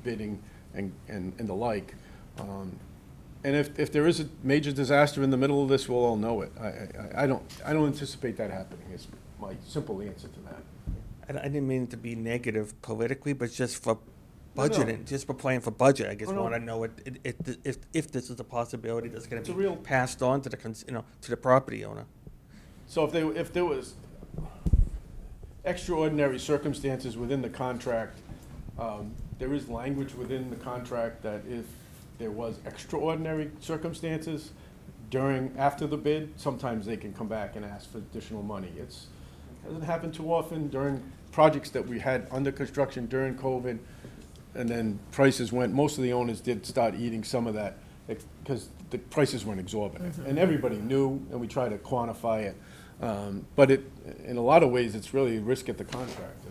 bidding and the like. And if there is a major disaster in the middle of this, we'll all know it. I don't anticipate that happening, is my simple answer to that. I didn't mean to be negative politically, but just for No, no. budgeting, just for playing for budget, I guess Oh, no. want to know if this is a possibility that's going It's to a be real- passed on to the, to the property owner. So if there was extraordinary circumstances within the contract, there is language within the contract that if there was extraordinary circumstances after the bid, sometimes they can come back and ask for additional money. It doesn't happen too often during projects that we had under construction during COVID, and then prices went, most of the owners did start eating some of that, because the prices went exorbitant. And everybody knew, and we tried to quantify it. But in a lot of ways, it's really a risk at the contractor.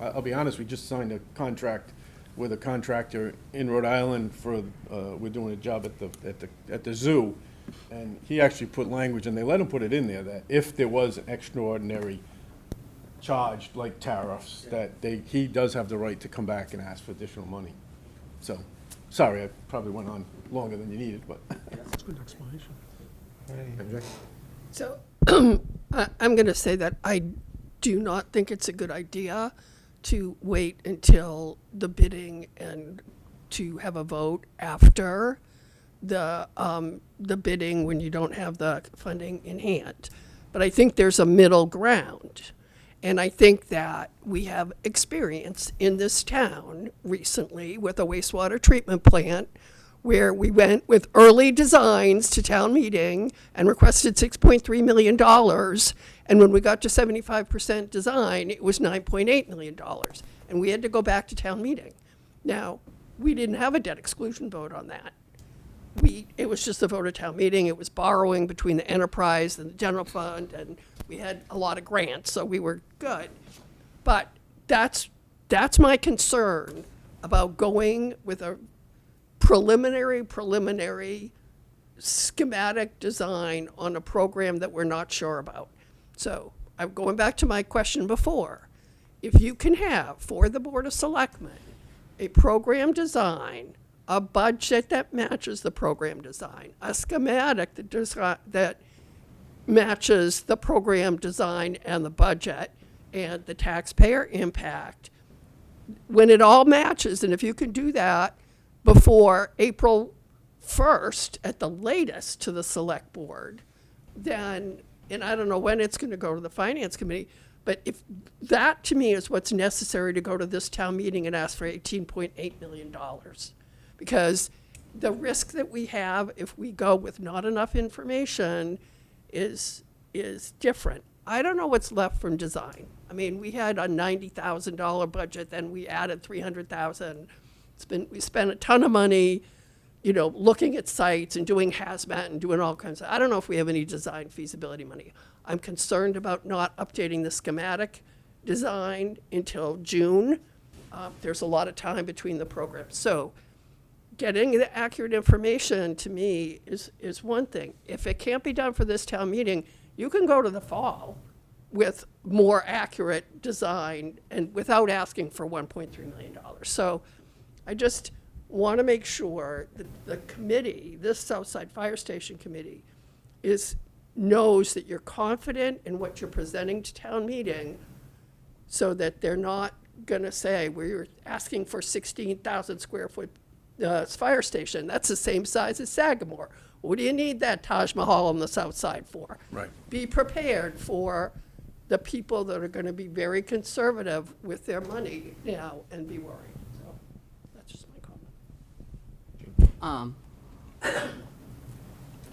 I'll be honest, we just signed a contract with a contractor in Rhode Island for, we're doing a job at the zoo. And he actually put language, and they let him put it in there, that if there was an extraordinary charge, like tariffs, that he does have the right to come back and ask for additional money. So, sorry, I probably went on longer than you needed, but. That's a good explanation. So I'm going to say that I do not think it's a good idea to wait until the bidding and to have a vote after the bidding when you don't have the funding in hand. But I think there's a middle ground. And I think that we have experience in this town recently with a wastewater treatment plant where we went with early designs to town meeting and requested $6.3 million. And when we got to 75% design, it was $9.8 million. And we had to go back to town meeting. Now, we didn't have a debt exclusion vote on that. It was just a vote at town meeting. It was borrowing between the enterprise and the general fund, and we had a lot of grants, so we were good. But that's my concern about going with a preliminary schematic design on a program that we're not sure about. So I'm going back to my question before. If you can have, for the Board of Selectmen, a program design, a budget that matches the program design, a schematic that matches the program design and the budget and the taxpayer impact, when it all matches, and if you can do that before April 1st at the latest to the select board, then, and I don't know when it's going to go to the finance committee, but if that to me is what's necessary to go to this town meeting and ask for $18.8 million. Because the risk that we have if we go with not enough information is different. I don't know what's left from design. I mean, we had a $90,000 budget, then we added $300,000. We spent a ton of money, looking at sites and doing hazmat and doing all kinds of, I don't know if we have any design feasibility money. I'm concerned about not updating the schematic design until June. There's a lot of time between the programs. So getting the accurate information to me is one thing. If it can't be done for this town meeting, you can go to the fall with more accurate design and without asking for $1.3 million. So I just want to make sure that the committee, this Southside Fire Station Committee, knows that you're confident in what you're presenting to town meeting so that they're not going to say, we're asking for 16,000 square foot fire station. That's the same size as Sagamore. What do you need that Taj Mahal on the south side for? Right. Be prepared for the people that are going to be very conservative with their money now and be worried. So that's just my comment.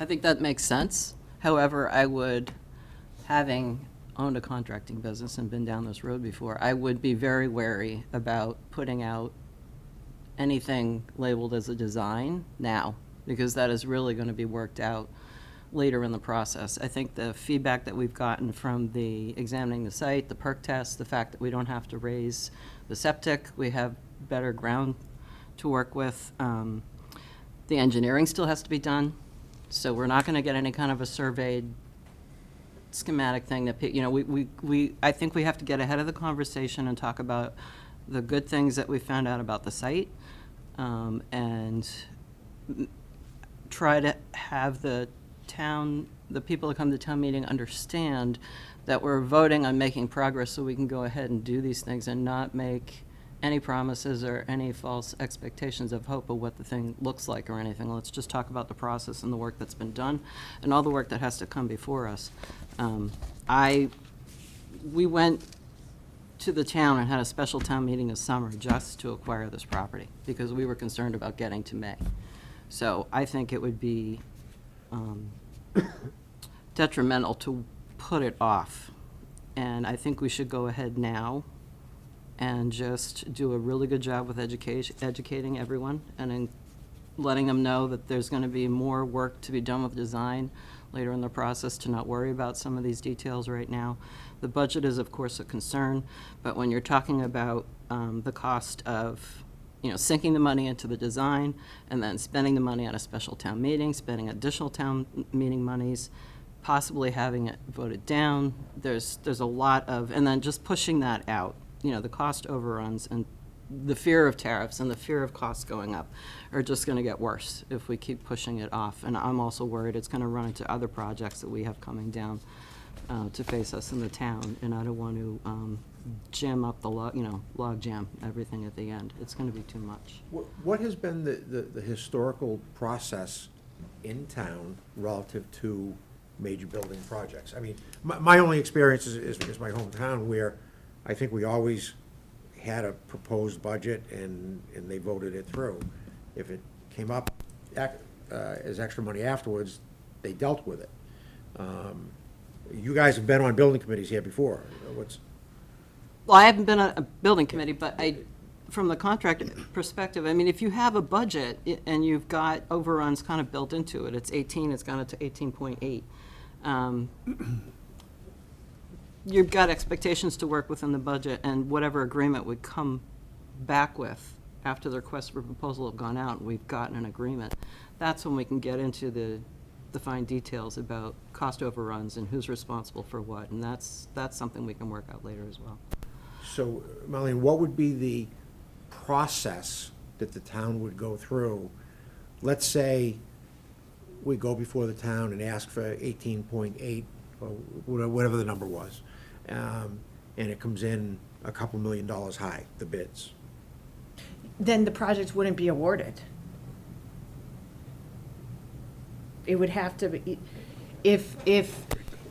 I think that makes sense. However, having owned a contracting business and been down this road before, I would be very wary about putting out anything labeled as a design now, because that is really going to be worked out later in the process. I think the feedback that we've gotten from the examining the site, the perk test, the fact that we don't have to raise the septic, we have better ground to work with. The engineering still has to be done, so we're not gonna get any kind of a surveyed schematic thing that, you know, I think we have to get ahead of the conversation and talk about the good things that we found out about the site, and try to have the people that come to town meeting understand that we're voting on making progress so we can go ahead and do these things and not make any promises or any false expectations of hope of what the thing looks like or anything. Let's just talk about the process and the work that's been done and all the work that has to come before us. We went to the town and had a special town meeting this summer just to acquire this property because we were concerned about getting to May. So I think it would be detrimental to put it off. And I think we should go ahead now and just do a really good job with educating everyone and in letting them know that there's going to be more work to be done with design later in the process, to not worry about some of these details right now. The budget is, of course, a concern, but when you're talking about the cost of, you know, sinking the money into the design and then spending the money on a special town meeting, spending additional town meeting monies, possibly having it voted down, there's a lot of, and then just pushing that out, you know, the cost overruns and the fear of tariffs and the fear of costs going up are just going to get worse if we keep pushing it off. And I'm also worried it's going to run into other projects that we have coming down to face us in the town, and I don't want to jam up the log jam everything at the end. It's going to be too much. What has been the historical process in town relative to major building projects? I mean, my only experience is my hometown, where I think we always had a proposed budget and they voted it through. If it came up as extra money afterwards, they dealt with it. You guys have been on building committees here before. Well, I haven't been on a building committee, but from the contract perspective, I mean, if you have a budget and you've got overruns kind of built into it, it's 18, it's gone up to 18.8. You've got expectations to work within the budget, and whatever agreement would come back with after the request for proposal have gone out and we've gotten an agreement, that's when we can get into the fine details about cost overruns and who's responsible for what, and that's something we can work out later as well. So, Marlene, what would be the process that the town would go through? Let's say we go before the town and ask for 18.8, or whatever the number was, and it comes in a couple $1 million high, the bids. Then the project wouldn't be awarded. It would have to be, if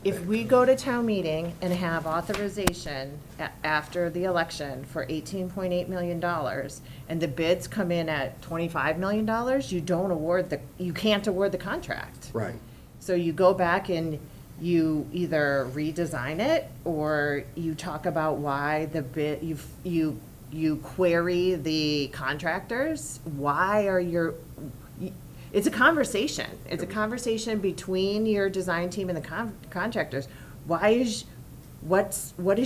we go to town meeting and have authorization after the election for $18.8 million, and the bids come in at $25 million, you can't award the contract. Right. So you go back and you either redesign it, or you talk about why the bid, you query the contractors. It's a conversation. It's a conversation between your design team and the contractors. What is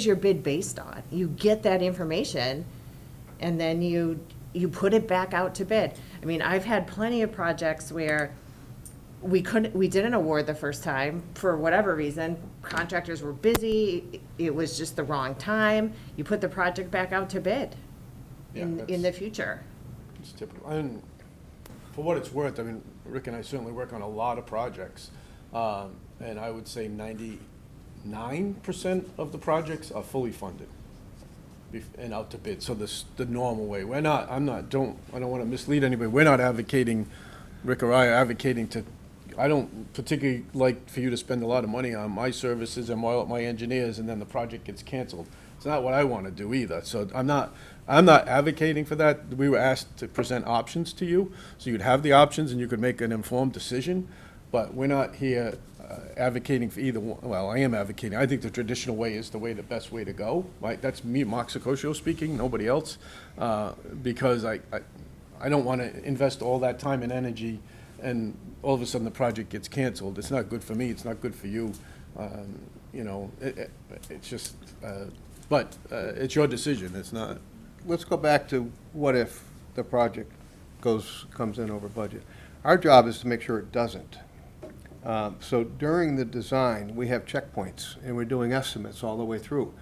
your bid based on? You get that information, and then you put it back out to bid. I mean, I've had plenty of projects where we didn't award the first time for whatever reason. Contractors were busy. It was just the wrong time. You put the project back out to bid in the future. It's typical. And for what it's worth, I mean, Rick and I certainly work on a lot of projects, and I would say 99% of the projects are fully funded and out to bid. So the normal way. I don't want to mislead anybody. We're not advocating, Rick or I are advocating I don't particularly like for you to spend a lot of money on my services and my engineers, and then the project gets canceled. It's not what I want to do either. So I'm not advocating for that. We were asked to present options to you, so you'd have the options and you could make an informed decision. But we're not here advocating for either one. Well, I am advocating. I think the traditional way is the best way to go. Right? That's me, Mark Sicoscio speaking, nobody else, because I don't want to invest all that time and energy and all of a sudden the project gets canceled. It's not good for me, it's not good for you. You know, it's just, but it's your decision, it's not. Let's go back to what if the project comes in over budget. Our job is to make sure it doesn't. So during the design, we have checkpoints, and we're doing estimates all the way through.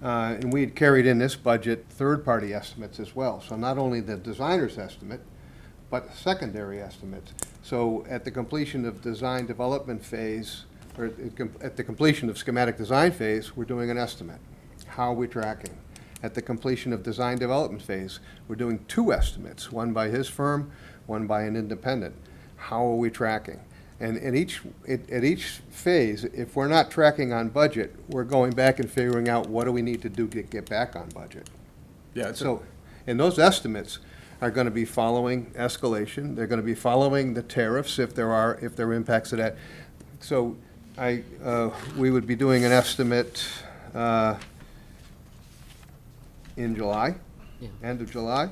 And we had carried in this budget third-party estimates as well. So not only the designer's estimate, but secondary estimates. So at the completion of design development phase, or at the completion of schematic design phase, we're doing an estimate. How are we tracking? At the completion of design development phase, we're doing 2 estimates, one by his firm, one by an independent. How are we tracking? And at each phase, if we're not tracking on budget, we're going back and figuring out what do we need to do to get back on budget. Yeah, So, and those estimates are going to be following escalation. They're going to be following the tariffs if there are impacts of that. So we would be doing an estimate in July, Yeah. end of July.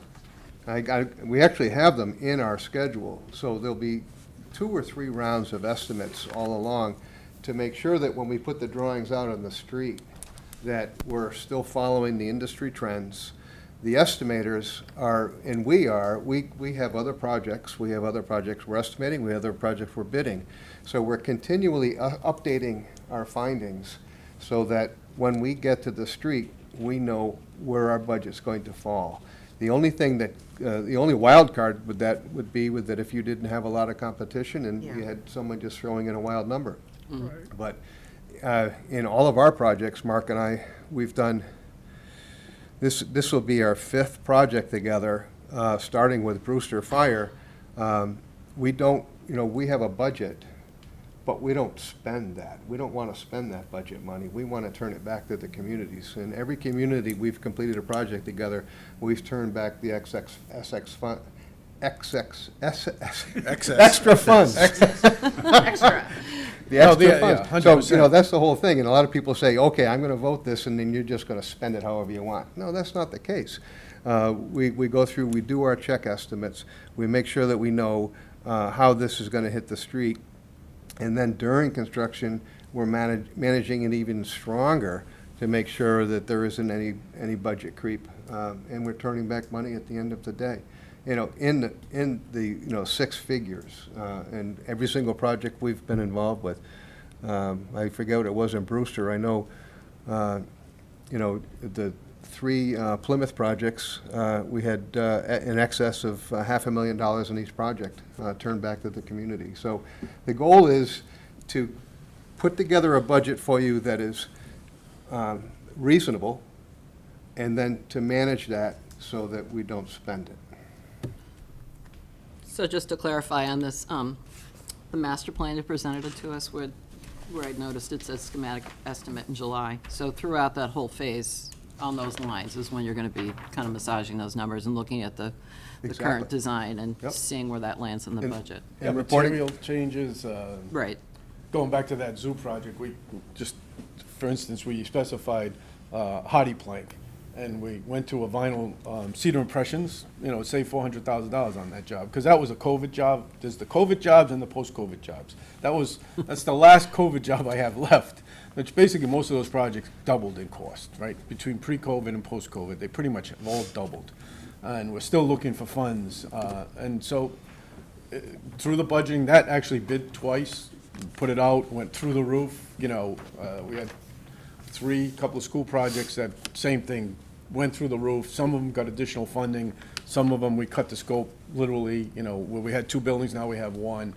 We actually have them in our schedule, so there'll be 2 or 3 rounds of estimates all along to make sure that when we put the drawings out on the street, that we're still following the industry trends. The estimators are, and we have other projects. We have other projects we're estimating. We have other projects we're bidding. So we're continually updating our findings so that when we get to the street, we know where our budget's going to fall. The only thing that, the only wild card with that would be with that if you didn't have a lot of competition and you Yeah. had someone just throwing in a wild number. Right. But in all of our projects, Mark and I, we've done, this will be our 5th project together, starting with Brewster Fire. We don't, we have a budget, but we don't spend that. We don't want to spend that budget money. We want to turn it back to the communities. In every community we've completed a project together, we've turned back the extra funds. Excess. Extra. The extra yeah, funds. 100%. So, that's the whole thing. And a lot of people say, okay, I'm going to vote this, and then you're just going to spend it however you want. No, that's not the case. We go through, we do our check estimates. We make sure that we know how this is going to hit the street. And then during construction, we're managing it even stronger to make sure that there isn't any budget creep. And we're turning back money at the end of the day. In the 6 figures, and every single project we've been involved with. I forget what it was in Brewster. I know, the 3 Plymouth projects, we had in excess of $500,000 in each project turned back to the community. So the goal is to put together a budget for you that is reasonable, and then to manage that so that we don't spend it. So just to clarify on this, the master plan you presented it to us where I noticed it says schematic estimate in July. So throughout that whole phase, on those lines is when you're going to be kind of massaging those numbers and looking at the current Exactly. design and Yep. seeing where that lands in the budget. Yeah, And reporting- material changes, Right. going back to that zoo project, we just, for instance, we specified hardy plank, and we went to a vinyl cedar impressions, save $400,000 on that job, because that was a COVID job. There's the COVID jobs and the post-COVID jobs. That's the last COVID job I have left, which basically most of those projects doubled in cost, right? Between pre-COVID and post-COVID, they pretty much have all doubled. And we're still looking for funds. And so through the budgeting, that actually bid twice, put it out, went through the roof. We had 3, couple of school projects that, same thing, went through the roof. Some of them got additional funding. Some of them, we cut the scope literally, where we had 2 buildings, now we have 1.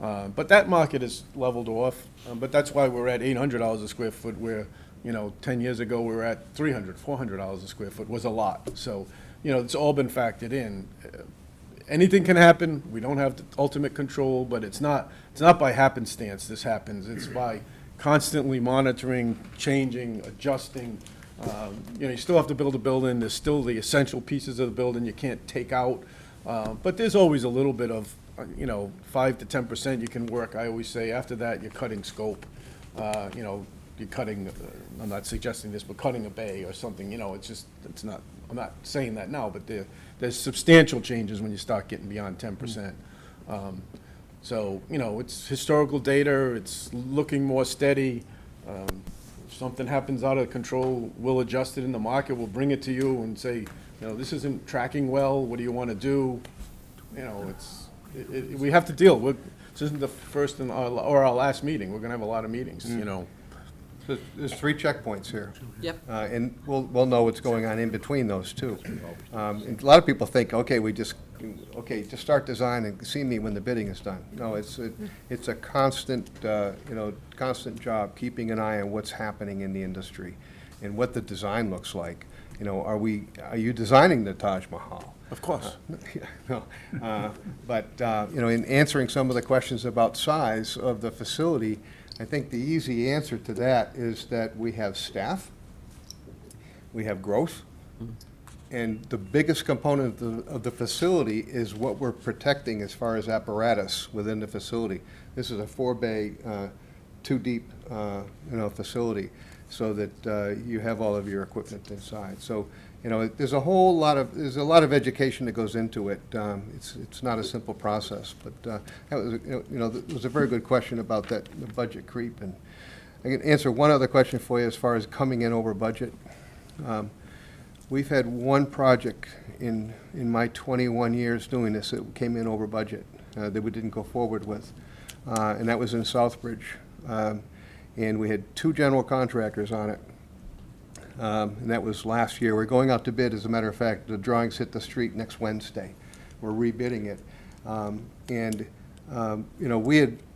But that market is leveled off. But that's why we're at $800 a square foot, where, 10 years ago, we were at $300, $400 a square foot was a lot. So, it's all been factored in. Anything can happen. We don't have the ultimate control, but it's not by happenstance this happens. It's by constantly monitoring, changing, adjusting. You still have to build a building. There's still the essential pieces of the building you can't take out. But there's always a little bit of, 5 to 10% you can work. I always say after that, you're cutting scope. You're cutting, I'm not suggesting this, but cutting a bay or something, it's not, I'm not saying that now, but there's substantial changes when you start getting beyond 10%. So, you know, it's historical data, it's looking more steady. If something happens out of control, we'll adjust it in the market, we'll bring it to you and say, you know, this isn't tracking well, what do you want to do? You know, we have to deal. This isn't the first or our last meeting, we're going to have a lot of meetings, you know. So there's 3 checkpoints here. Yep. And we'll know what's going on in between those two. And a lot of people think, okay, just start design and see me when the bidding is done. No, it's a constant, constant job, keeping an eye on what's happening in the industry and what the design looks like. You know, are you designing the Taj Mahal? Of course. No. But, in answering some of the questions about size of the facility, I think the easy answer to that is that we have staff, we have growth, and the biggest component of the facility is what we're protecting as far as apparatus within the facility. This is a 4-bay, 2-deep, facility, so that you have all of your equipment inside. So, there's a lot of education that goes into it. It's not a simple process, but that was, it was a very good question about the budget creep. And I can answer one other question for you as far as coming in over budget. We've had one project in my 21 years doing this that came in over budget that we didn't go forward with, and that was in Southbridge. And we had 2 general contractors on it. And that was last year. We're going out to bid, as a matter of fact. The drawings hit the street next Wednesday. We're rebidding it.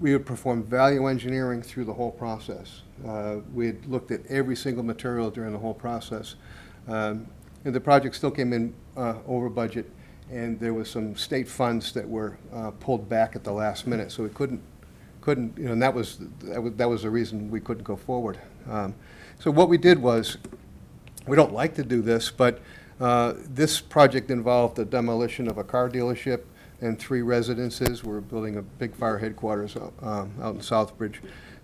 We had performed value engineering through the whole process. We had looked at every single material during the whole process. And the project still came in over budget, and there was some state funds that were pulled back at the last minute, so we couldn't, and that was the reason we couldn't go forward. So what we did was, we don't like to do this, but this project involved the demolition of a car dealership and 3 residences. We're building a big fire headquarters out in Southbridge.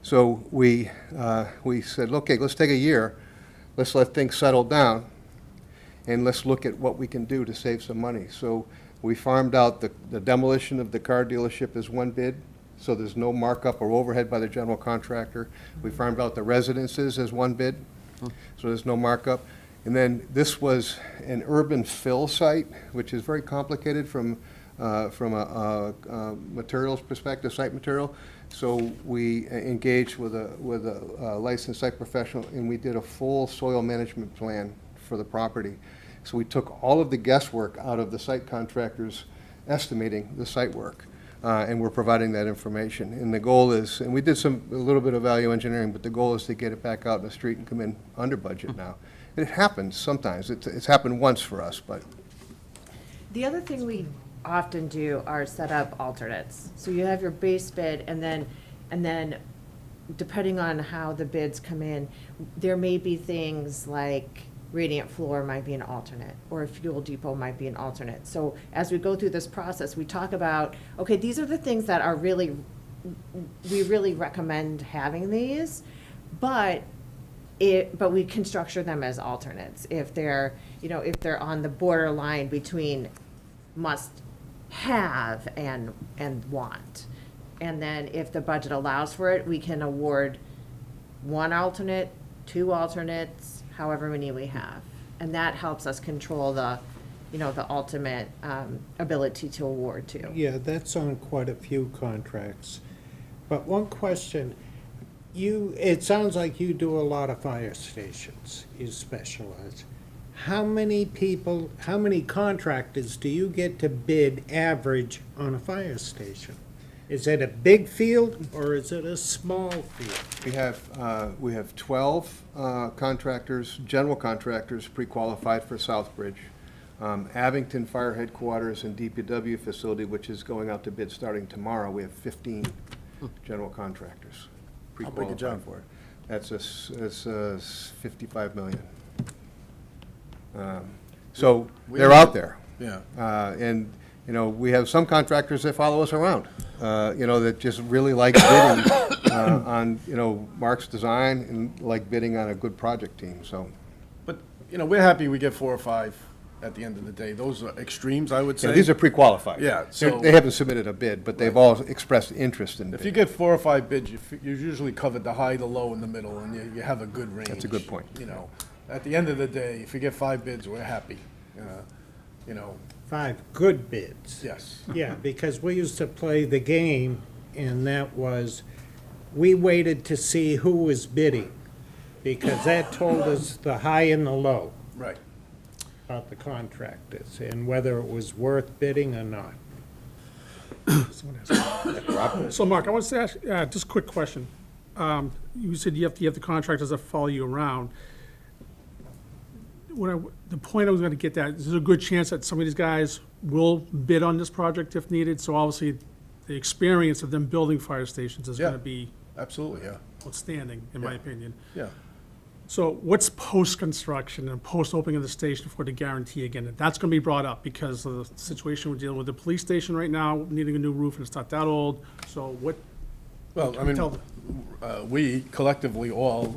So we said, okay, let's take a year, let's let things settle down, and let's look at what we can do to save some money. So we farmed out the demolition of the car dealership as one bid, so there's no markup or overhead by the general contractor. We farmed out the residences as one bid, so there's no markup. And then this was an urban fill site, which is very complicated from a materials perspective, site material. So we engaged with a licensed site professional, and we did a full soil management plan for the property. So we took all of the guesswork out of the site contractors estimating the site work. And we're providing that information. And the goal is, and we did a little bit of value engineering, but the goal is to get it back out in the street and come in under budget now. It happens sometimes. It's happened once for us, but. The other thing we often do are set up alternates. So you have your base bid, and then depending on how the bids come in, there may be things like radiant floor might be an alternate, or a fuel depot might be an alternate. So as we go through this process, we talk about, okay, these are the things that are we really recommend having these, but we can structure them as alternates if they're on the borderline between must have and want. And then if the budget allows for it, we can award 1 alternate, 2 alternates, however many we have. And that helps us control the ultimate ability to award to. Yeah, that's on quite a few contracts. But one question, it sounds like you do a lot of fire stations, you specialize. How many contractors do you get to bid average on a fire station? Is it a big field or is it a small field? We have 12 contractors, general contractors, pre-qualified for Southbridge. Abington Fire Headquarters and DPW facility, which is going out to bid starting tomorrow, we have 15 general contractors pre-qualified job. for it. That's 55 million. So they're out there. Yeah. And we have some contractors that follow us around, that just really like bidding on, Mark's design and like bidding on a good project team, so. But, we're happy we get 4 or 5 at the end of the day. Those are extremes, I would say. Yeah, these are pre-qualified. Yeah, so- They haven't submitted a bid, but they've all expressed interest in If bidding. you get 4 or 5 bids, you usually covered the high, the low, and the middle, and you have a good range. That's a good point. You know, at the end of the day, if you get 5 bids, we're happy. You know, 5 good bids. yes. Yeah, because we used to play the game, and that was, we waited to see who was bidding, because that told us the high and the low Right. about the contractors, and whether it was worth bidding or not. So, Mark, I want to ask, just a quick question. You said you have the contractors that follow you around. The point I was going to get at, is there a good chance that some of these guys will bid on this project if needed? So obviously, the experience of them building fire stations is going Yeah. to be Absolutely, yeah. outstanding, in my Yeah. opinion. Yeah. So what's post-construction and post-opening of the station for the guarantee again? That's going to be brought up because of the situation we're dealing with the police station right now, needing a new roof, and it's not that old. So what, Well, I mean, tell we collectively all,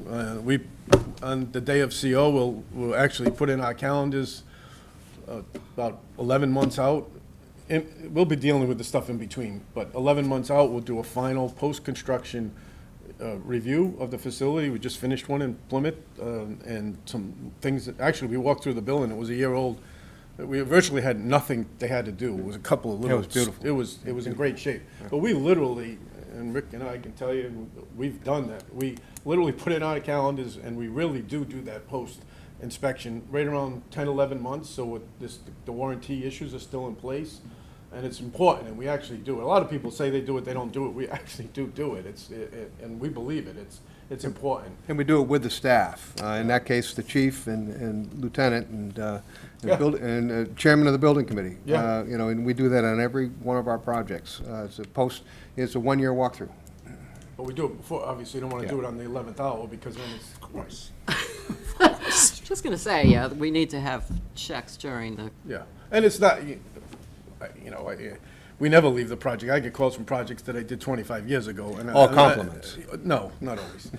on the day of CO, we'll actually put in our calendars about 11 months out. And we'll be dealing with the stuff in between, but 11 months out, we'll do a final post-construction review of the facility. We just finished one in Plymouth, and some things, actually, we walked through the building, it was a year old. We virtually had nothing they had to do. It was a couple of little. was beautiful. It was in great shape. But we literally, and Rick and I can tell you, we've done that. We literally put it on our calendars, and we really do that post-inspection right around 10, 11 months, so with this, the warranty issues are still in place. And it's important, and we actually do it. A lot of people say they do it, they don't do it. We actually do it. And we believe it. It's important. And we do it with the staff. In that case, the chief and lieutenant and Yeah. chairman of the building committee. Yeah. You know, and we do that on every one of our projects. It's a one-year walkthrough. But we do it before, obviously, you don't want to do Yeah. it on the 11th hour, because then it's. Of course. Just going to say, yeah, we need to have checks during the, Yeah, and it's not, we never leave the project. I get calls from projects that I did 25 years ago. And All compliments. No, not always.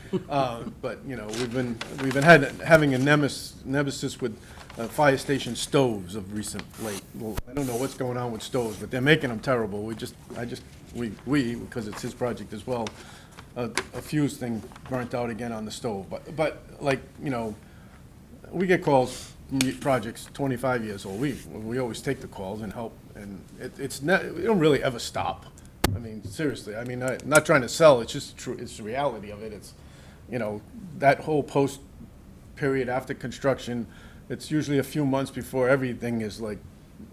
But, we've been having a nemesis with fire station stoves of recent late. Well, I don't know what's going on with stoves, but they're making them terrible. We, because it's his project as well, a fuse thing burnt out again on the stove. But we get calls from projects 25 years old. We always take the calls and help, and we don't really ever stop. I mean, seriously, I mean, I'm not trying to sell, it's just true, it's the reality of it. It's, that whole post period after construction, it's usually a few months before everything is like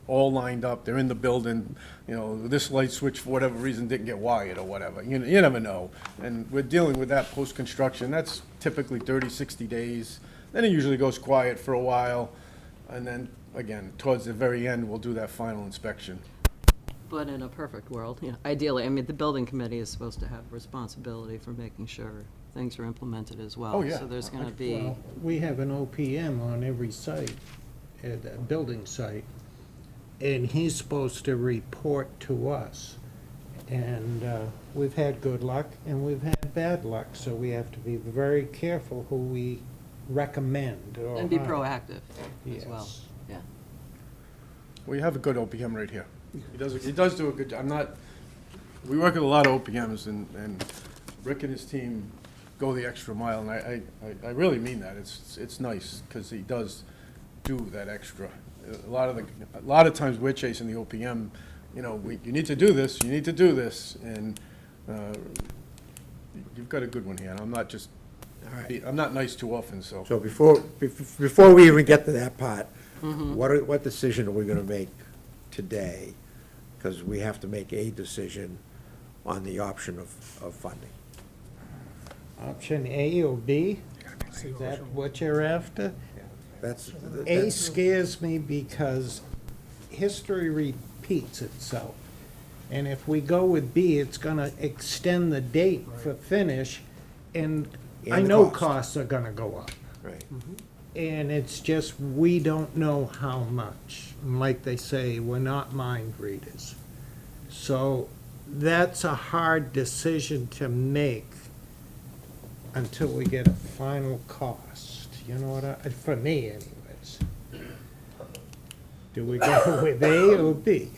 all lined up. They're in the building, this light switch for whatever reason didn't get wired or whatever. You never know. And we're dealing with that post-construction. That's typically 30, 60 days. Then it usually goes quiet for a while. And then, again, towards the very end, we'll do that final inspection. but in a perfect world, ideally, I mean, the building committee is supposed to have responsibility for making sure things are implemented as well. Oh, yeah. So there's going to be, Well, we have an OPM on every site, at a building site, and he's supposed to report to us. And we've had good luck and we've had bad luck, so we have to be very careful who we recommend or and be hire. proactive as well. Yes. Yeah. We have a good OPM right here. He does do a good job. We work with a lot of OPMs, and Rick and his team go the extra mile, and I really mean that. It's nice, because he does do that extra. A lot of times we're chasing the OPM, you need to do this, you need to do this, and you've got a good one here, and I'm not nice too often, so. So before we even get to that part, what decision are we gonna make today? Because we have to make a decision on the option of funding. Option A or B? Is that what you're after? A That's, scares me because history repeats itself. And if we go with B, it's gonna extend the date for finish, and I And the know cost. costs are gonna go up. right. And it's just, we don't know how much. And like they say, we're not mind readers. So that's a hard decision to make until we get a final cost. You know what for me anyways. Do we go with A or B?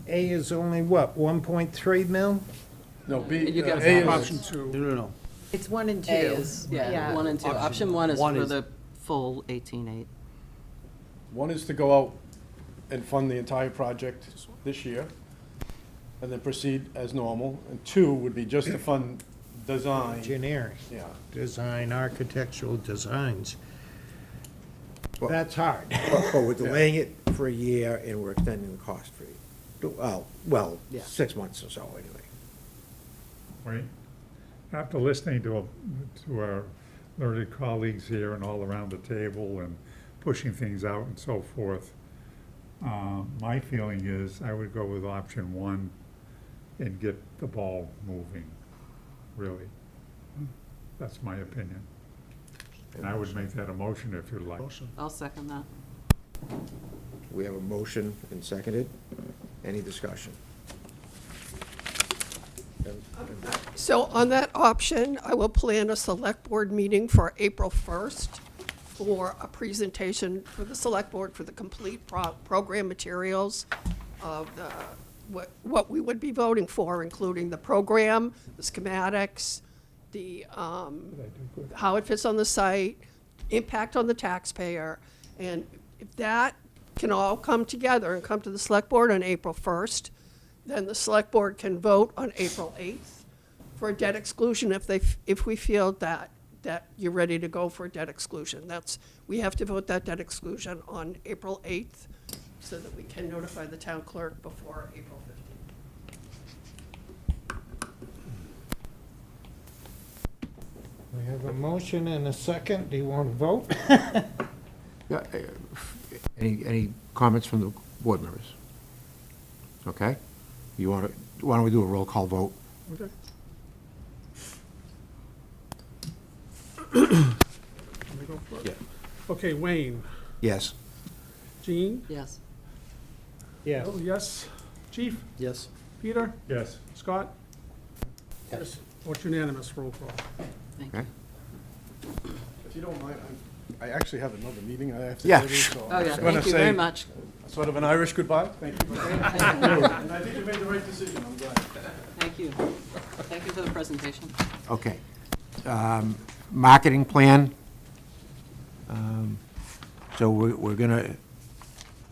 A is only what, 1.3 mil? No, B, You gotta A have is, Option two. No. It's 1 and 2. A is, yeah, 1 and 2. Option 1 is One for is- the full 18.8. one is to go out and fund the entire project this year, and then proceed as normal, and 2 would be just to fund design. Engineering, Yeah. design, architectural designs. That's hard. But we're delaying it for a year and we're extending the cost for, well, Yeah. 6 months or so, anyway. Right? After listening to our learned colleagues here and all around the table and pushing things out and so forth, my feeling is I would go with option 1 and get the ball moving, really. That's my opinion. And I would make that a motion if you'd like. I'll second that. We have a motion and seconded. Any discussion? So on that option, I will plan a select board meeting for April 1st for a presentation for the select board for the complete program materials of the, what we would be voting for, including the program, the schematics, the, how it fits on the site, impact on the taxpayer. And if that can all come together and come to the select board on April 1st, then the select board can vote on April 8th for a debt exclusion if we feel that you're ready to go for a debt exclusion. We have to vote that debt exclusion on April 8th so that we can notify the town clerk before April 15th. We have a motion and a second. Do you want to vote? Yeah, any comments from the board members? Okay? Why don't we do a roll call vote? Okay. Let me go for it. Yeah. Okay, Wayne, Yes. Jean, Yes. Yes. Bill, yes, Chief, Yes. Peter, Yes. Scott, Yes. what's unanimous roll call? Thank Okay. you. If you don't mind, I actually have another meeting I have to Yeah. go to, so Oh, I'm yeah, just gonna thank you very say much. sort of an Irish goodbye. Thank you. And I think you made the right decision, I'm glad. Thank you. Thank you for the presentation. Okay. Marketing plan. So we're going to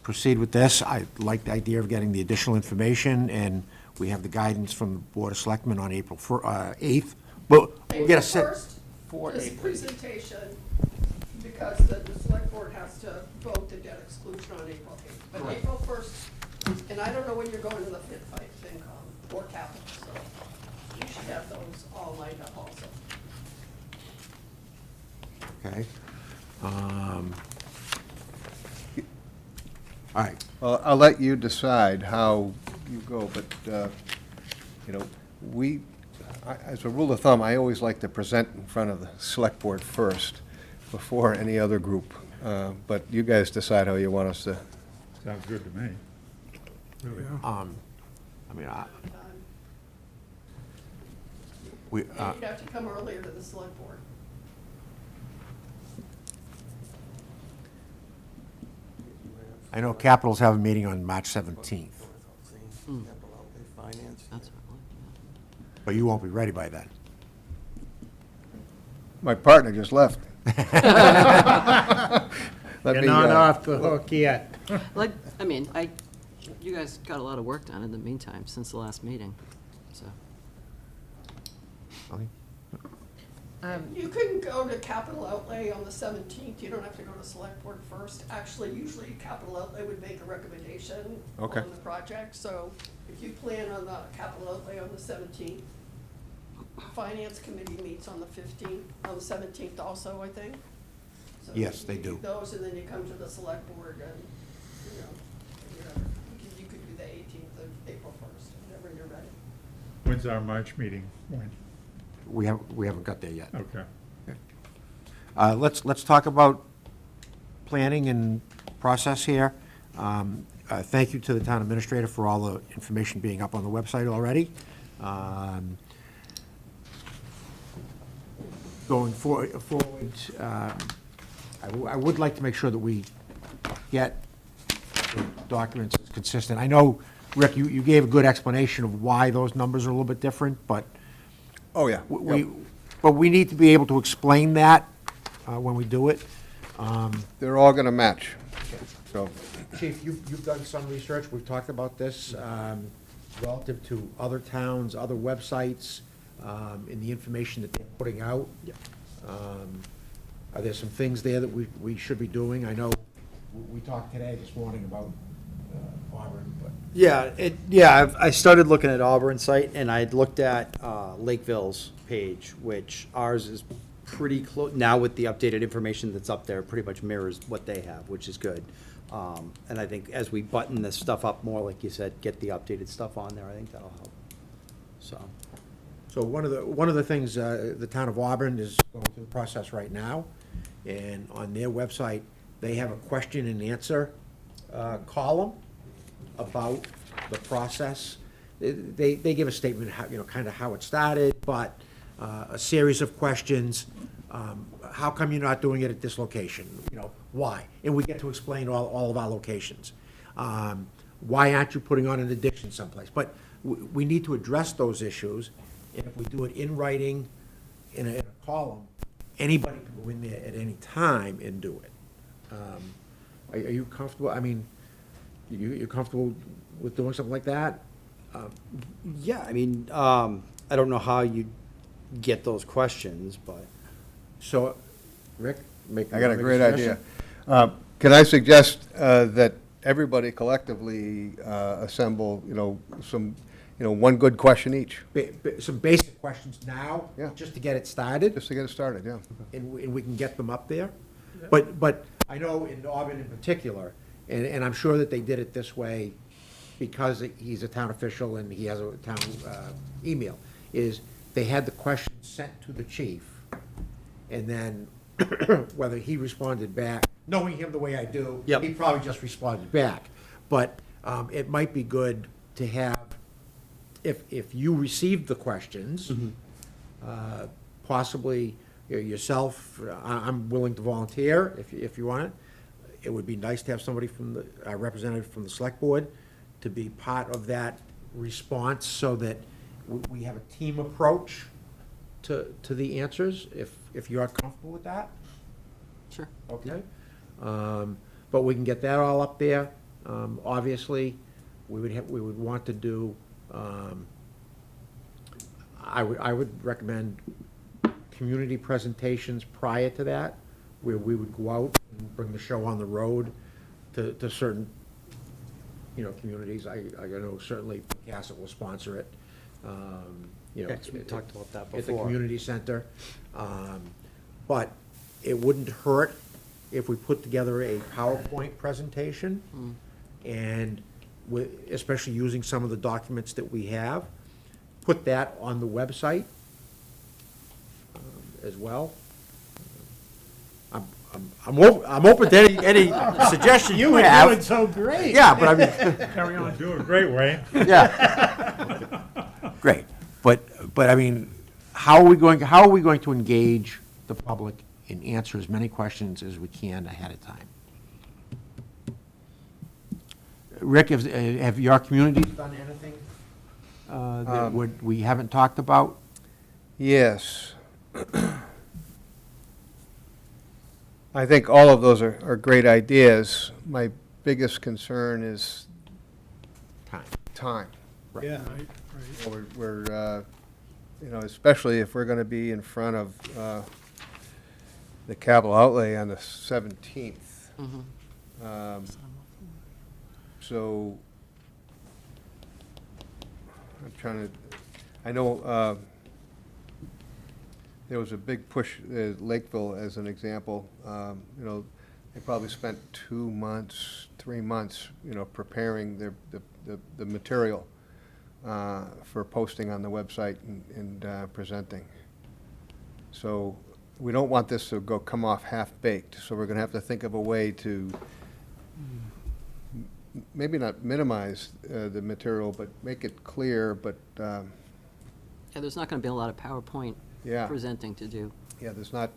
proceed with this. I like the idea of getting the additional information, and we have the guidance from the Board of Selectmen on April 8th. But we'll get a set. April 1st, this presentation, because the select board has to vote the debt exclusion on April 8th. But Correct. April 1st, and I don't know when you're going to the FinCom or capital, so you should have those all lined up also. Okay. All right. Well, I'll let you decide how you go, but, you know, as a rule of thumb, I always like to present in front of the select board first, before any other group. But you guys decide how you want us to. Sounds good to me. I mean, we, And you'd have to come earlier to the select board. I know Capitals have a meeting on March 17th, Finance. That's but you won't be ready by then. My partner just left. Let You're me, not off the hook yet. like, I mean, you guys got a lot of work done in the meantime since the last meeting, so. You can go to capital outlay on the 17th, you don't have to go to select board first. Actually, usually capital outlay would make a recommendation on Okay. the project, so if you plan on the capital outlay on the 17th, finance committee meets on the 15th, on the 17th also, I think. So Yes, they you do. those, and then you come to the select board and, you know, whatever. You could do the 18th of April 1st, whenever you're ready. When's our March meeting? When? We haven't got there yet. Okay. Let's talk about planning and process here. Thank you to the town administrator for all the information being up on the website already. Going forward, I would like to make sure that we get documents is consistent. I know, Rick, you gave a good explanation of why those numbers are a little bit different, but Oh, yeah. but we need to be able to explain that when we do it. They're all gonna match, so. Chief, you've done some research, we've talked about this, relative to other towns, other websites, and the information that they're putting out. Are there some things there that we should be doing? I know we talked today, this morning, about Auburn, but. Yeah, I started looking at Auburn's site, and I'd looked at Lakeville's page, which ours is pretty close, now with the updated information that's up there, pretty much mirrors what they have, which is good. And I think as we button this stuff up more, like you said, get the updated stuff on there, I think that'll help. So one of the things, the town of Auburn is going through the process right now, and on their website, they have a question and answer column about the process. They give a statement, how, kind of how it started, but a series of questions. How come you're not doing it at this location? Why? And we get to explain all of our locations. Why aren't you putting on an addition someplace? But we need to address those issues, and if we do it in writing, in a column, anybody can go in there at any time and do it. Are you comfortable? I mean, you're comfortable with doing something like that? Yeah, I mean, I don't know how you get those questions, but. So, Rick, I got a great idea. Can I suggest that everybody collectively assemble, one good question each, Some basic questions now, Yeah. just to get it started, just to get it started, yeah. and we can get them up there. But I know in Auburn in particular, and I'm sure that they did it this way because he's a town official and he has a town email, is they had the questions sent to the chief, and then whether he responded back, knowing him the way I do, Yep. he probably just responded back. But it might be good to have, if you received the questions, possibly yourself, I'm willing to volunteer if you want it. It would be nice to have somebody from a representative from the select board to be part of that response, so that we have a team approach to the answers, if you are comfortable with that. Sure. Okay. But we can get that all up there. Obviously, we would want to do, I would recommend community presentations prior to that, where we would go out and bring the show on the road to certain, communities. I know certainly Cassett will sponsor it. Yes, we talked about that At the before. community center. But it wouldn't hurt if we put together a PowerPoint presentation, and especially using some of the documents that we have, put that on the website as well. I'm open to any suggestion you have. so great. Yeah, but I mean, Carry on, doing great, Wayne. yeah. Great, but I mean, how are we going to engage the public and answer as many questions as we can ahead of time? Rick, have your communities done anything that we haven't talked about? Yes. I think all of those are great ideas. My biggest concern is Time. time. Yeah. We're, especially if we're going to be in front of the capital outlay on the 17th. So I'm trying to, I know there was a big push, Lakeville as an example, they probably spent 2 months, 3 months, preparing the material for posting on the website and presenting. So we don't want this to come off half-baked, so we're gonna have to think of a way to maybe not minimize the material, but make it clear, but, Yeah, there's not going to be a lot of PowerPoint yeah. presenting to do. Yeah, there's not,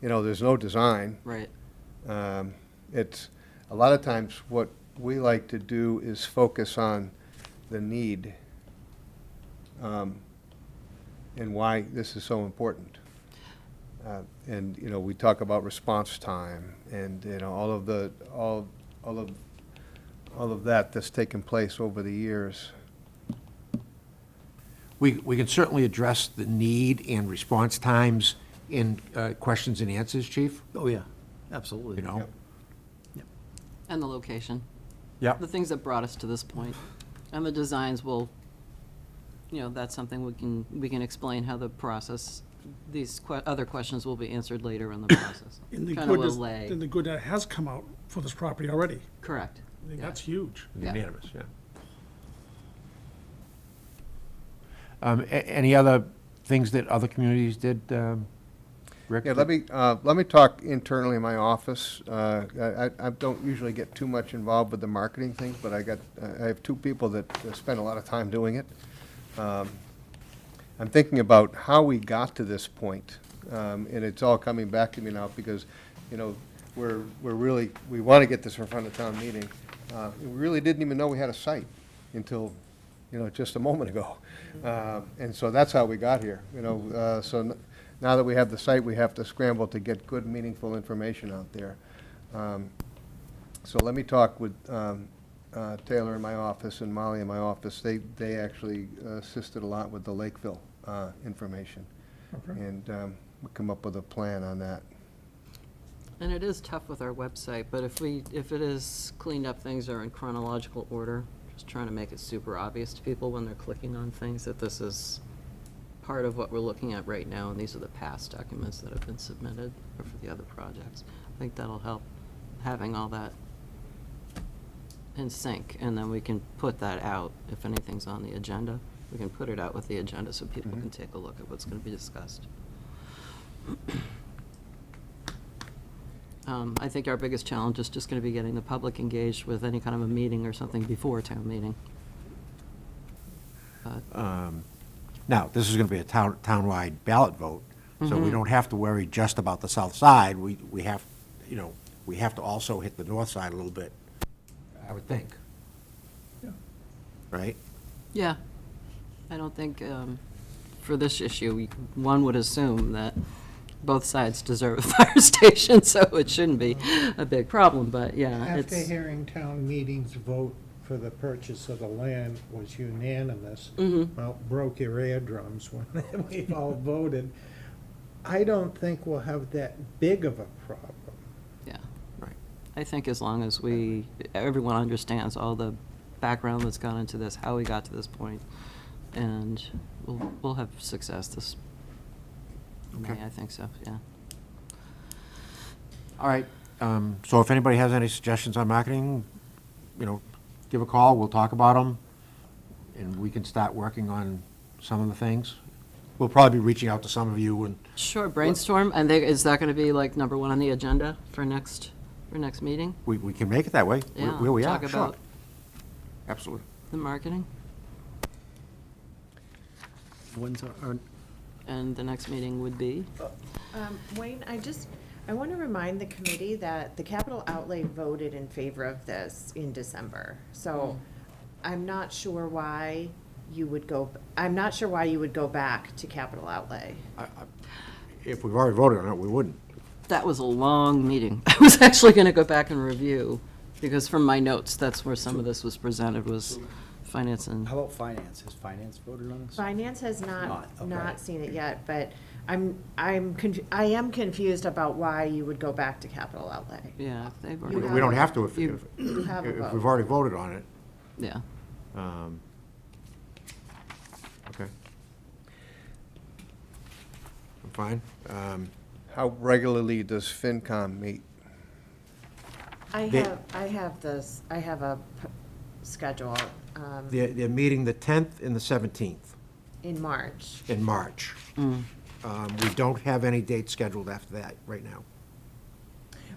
there's no design. Right. It's, a lot of times what we like to do is focus on the need, and why this is so important. And, you know, we talk about response time and, you know, all of that that's taken place over the years. We can certainly address the need and response times in questions and answers, Chief, Oh, yeah, absolutely. you know? And the location. Yep. The things that brought us to this point. And the designs will, you know, that's something we can explain how the process, these other questions will be answered later in the process. In the Kind of good, allay. in the good that has come out for this property already. Correct. I think Yeah. that's huge. Yeah. Unanimous, yeah. Any other things that other communities did, Rick? Yeah, let me talk internally in my office. I don't usually get too much involved with the marketing things, but I have two people that spend a lot of time doing it. I'm thinking about how we got to this point, and it's all coming back to me now because, you know, we want to get this in front of town meeting. We really didn't even know we had a site until, you know, just a moment ago. And so that's how we got here, you know. Now that we have the site, we have to scramble to get good, meaningful information out there. So let me talk with Taylor in my office and Molly in my office. They actually assisted a lot with the Lakeville information. Okay. And we'll come up with a plan on that. And it is tough with our website, but if it is cleaned up, things are in chronological order, just trying to make it super obvious to people when they're clicking on things that this is part of what we're looking at right now, and these are the past documents that have been submitted for the other projects. I think that'll help, having all that in sync, and then we can put that out if anything's on the agenda. We can put it out with the agenda so people can take a look at what's going to be discussed. I think our biggest challenge is just going to be getting the public engaged with any kind of a meeting or something before town meeting. Now, this is going to be a townwide ballot vote, so we don't have to worry just about the south side. We have, you know, we have to also hit the north side a little bit, I would think. Yeah. Right? Yeah. I don't think, for this issue, one would assume that both sides deserve a fire station, so it shouldn't be a big problem, but yeah, After it's, hearing town meetings vote for the purchase of the land was unanimous, well, broke your eardrums when we've all voted. I don't think we'll have that big of a problem. yeah. Right. I think as long as everyone understands all the background that's gone into this, how we got to this point, and we'll have success this May, Okay. I think so, yeah. All right, so if anybody has any suggestions on marketing, you know, give a call, we'll talk about them, and we can start working on some of the things. We'll probably be reaching out to some of you, and Sure, brainstorm, and is that gonna be like number one on the agenda for next meeting? we can make it that way, Yeah, where we are, talk sure. about Absolutely. the marketing, When's our, and the next meeting would be? Wayne, I want to remind the committee that the capital outlay voted in favor of this in December. So I'm not sure why you would go back to capital outlay. If we've already voted on it, we wouldn't. That was a long meeting. I was actually gonna go back and review, because from my notes, that's where some of this was presented, was finance and, how about finance? Has finance voted on this? Finance has Not, okay. not seen it yet, but I am confused about why you would go back to capital outlay. yeah, they've We already. we don't have to if You- You have a if vote. we've already voted on it. Yeah, Okay. I'm fine. How regularly does FinCom meet? I They- have a schedule They're meeting the 10th and the 17th in March. in March. We don't have any dates scheduled after that right now.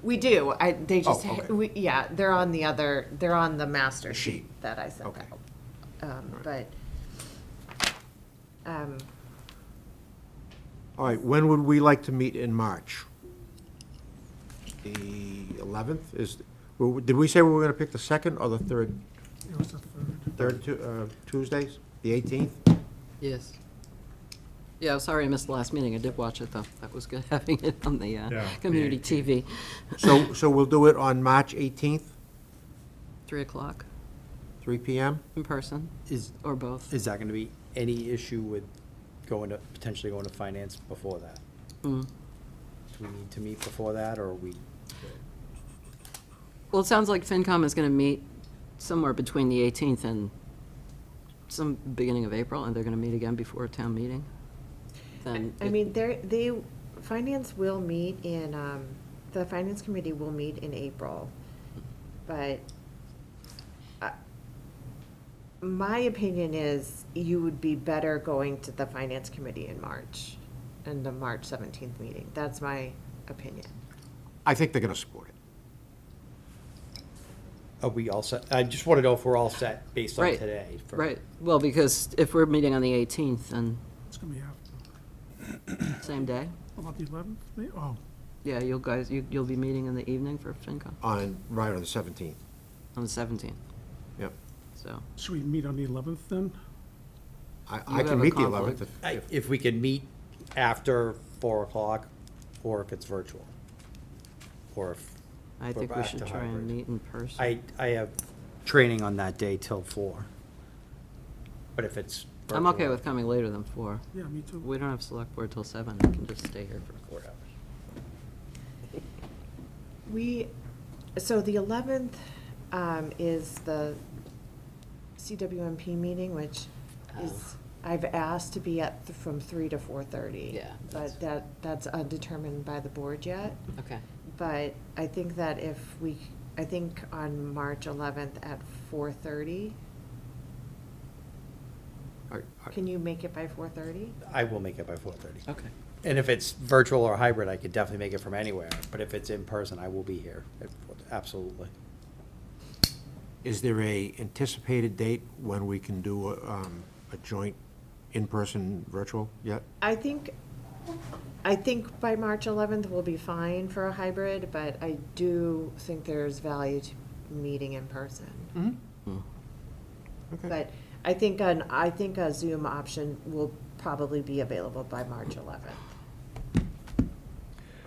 We do, they just, Oh, okay. yeah, they're on the master Sheet. sheet that I sent Okay. out. But, All right, when would we like to meet in March? The 11th is, Well, did we say we were gonna pick the second or the third, It was the third. Tuesdays, the 18th? Yes. Yeah, sorry I missed the last meeting. I did watch it, though. That was good, having it on the Yeah, the community 18th. TV. So we'll do it on March 18th, 3 o'clock 3 PM? in person, Is, or both. is that gonna be any issue with potentially going to finance before that? Mm. Do we need to meet before that, or are we? Well, it sounds like FinCom is going to meet somewhere between the 18th and some beginning of April, and they're going to meet again before a town meeting. Then I mean, finance will meet in, the finance committee will meet in April, but my opinion is you would be better going to the finance committee in March, in the March 17th meeting. That's my opinion. I think they're gonna support it. Are we all set? I just want to know if we're all set based on Right, today. right. Well, because if we're meeting on the 18th, then It's gonna be after. same day, About the 11th? Oh, yeah, you'll be meeting in the evening for FinCom Right on the 17th. on the 17th, Yep. so. should we meet on the 11th then? I have can a meet the conflict. 11th. If we could meet after 4 o'clock, or if it's virtual. Or if. I we're think we back should to try and hybrid. meet in person. I have training on that day till 4. But if it's. I'm okay virtual- with coming later than 4. Yeah, me too. We don't have select board till 7. I can just stay here for 4 hours. So the 11th is the CWMP meeting, which is, I've asked to be from 3 to 4:30. Yeah, But that's undetermined by the board yet. Okay. But I think that I think on March 11th at 4:30, can you make it by 4:30? I will make it by 4:30. Okay. And if it's virtual or hybrid, I could definitely make it from anywhere. But if it's in person, I will be here. Absolutely. Is there a anticipated date when we can do a joint in-person virtual yet? I think by March 11th we'll be fine for a hybrid, but I do think there's value to meeting in person. Okay. But I think a Zoom option will probably be available by March 11th.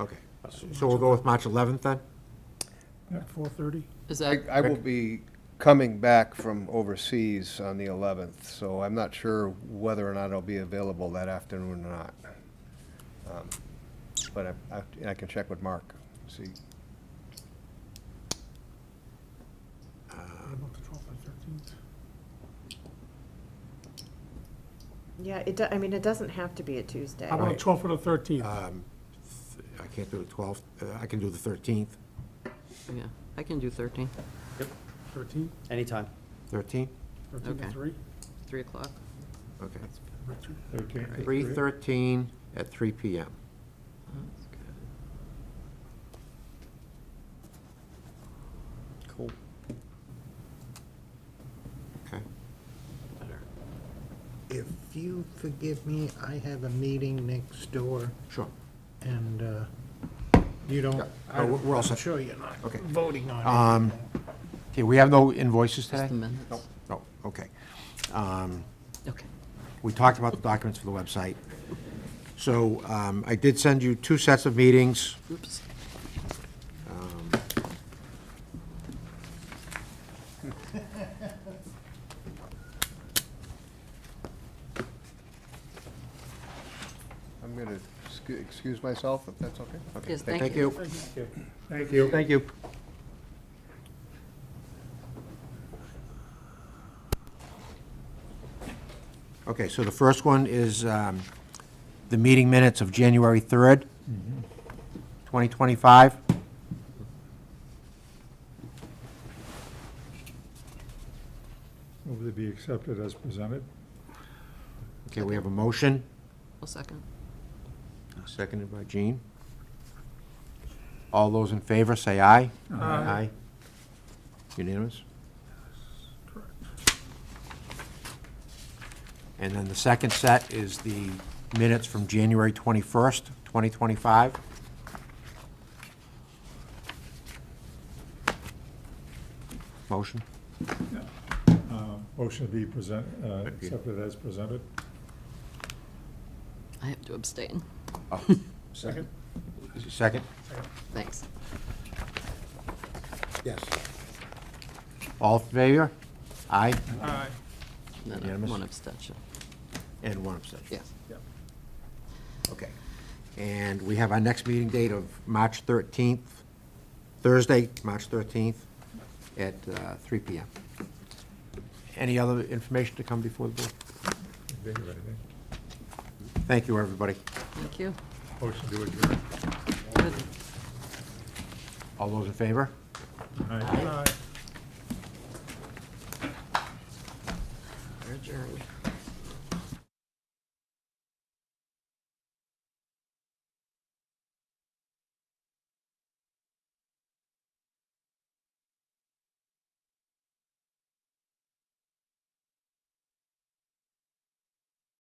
Okay. So we'll go with March 11th then? At 4:30? Is that, I will be coming back from overseas on the 11th, so I'm not sure whether or not I'll be available that afternoon or not. But I can check with Mark, see. About the 12th or 13th? Yeah, it doesn't have to be a Tuesday. How about the 12th or the 13th? I can't do the 12th. I can do the 13th. yeah, I can do 13, 13th? Anytime. 13th? 13 to Okay. 3? 3 o'clock. Okay. Richard? 13th to 3/13 at 3 PM. That's good. Cool. Okay. If you forgive me, I have a meeting next door, Sure. and you don't, Yeah. No, we're all set. I'm sure you're not Okay. voting on it. Okay, we have no invoices today? Just the minutes. No, okay. Okay. We talked about the documents for the website. So I did send you 2 sets of meetings. Oops. I'm going to excuse myself, if that's okay? Okay, Yes, thank thank you. you. Thank you. Thank you. Okay, so the first one is the meeting minutes of January 3rd, 2025. Move to be accepted as presented. Okay, we have a motion, I'll second. seconded by Jean. All those in favor, say aye. Aye. Unanimous? Correct. And then the second set is the minutes from January 21st, 2025. Motion? Motion to be accepted as presented. I have to abstain. Second? Second? Thanks. Yes. All in favor? Aye? Aye. No, no, Unanimous? one abstention. And one abstention. Yes. Okay. And we have our next meeting date of March 13th, Thursday, March 13th, at 3 PM. Any other information to come before the board? Think of anything. Thank you, everybody. Thank you. Motion to adjourn. Good. All those in favor? Aye.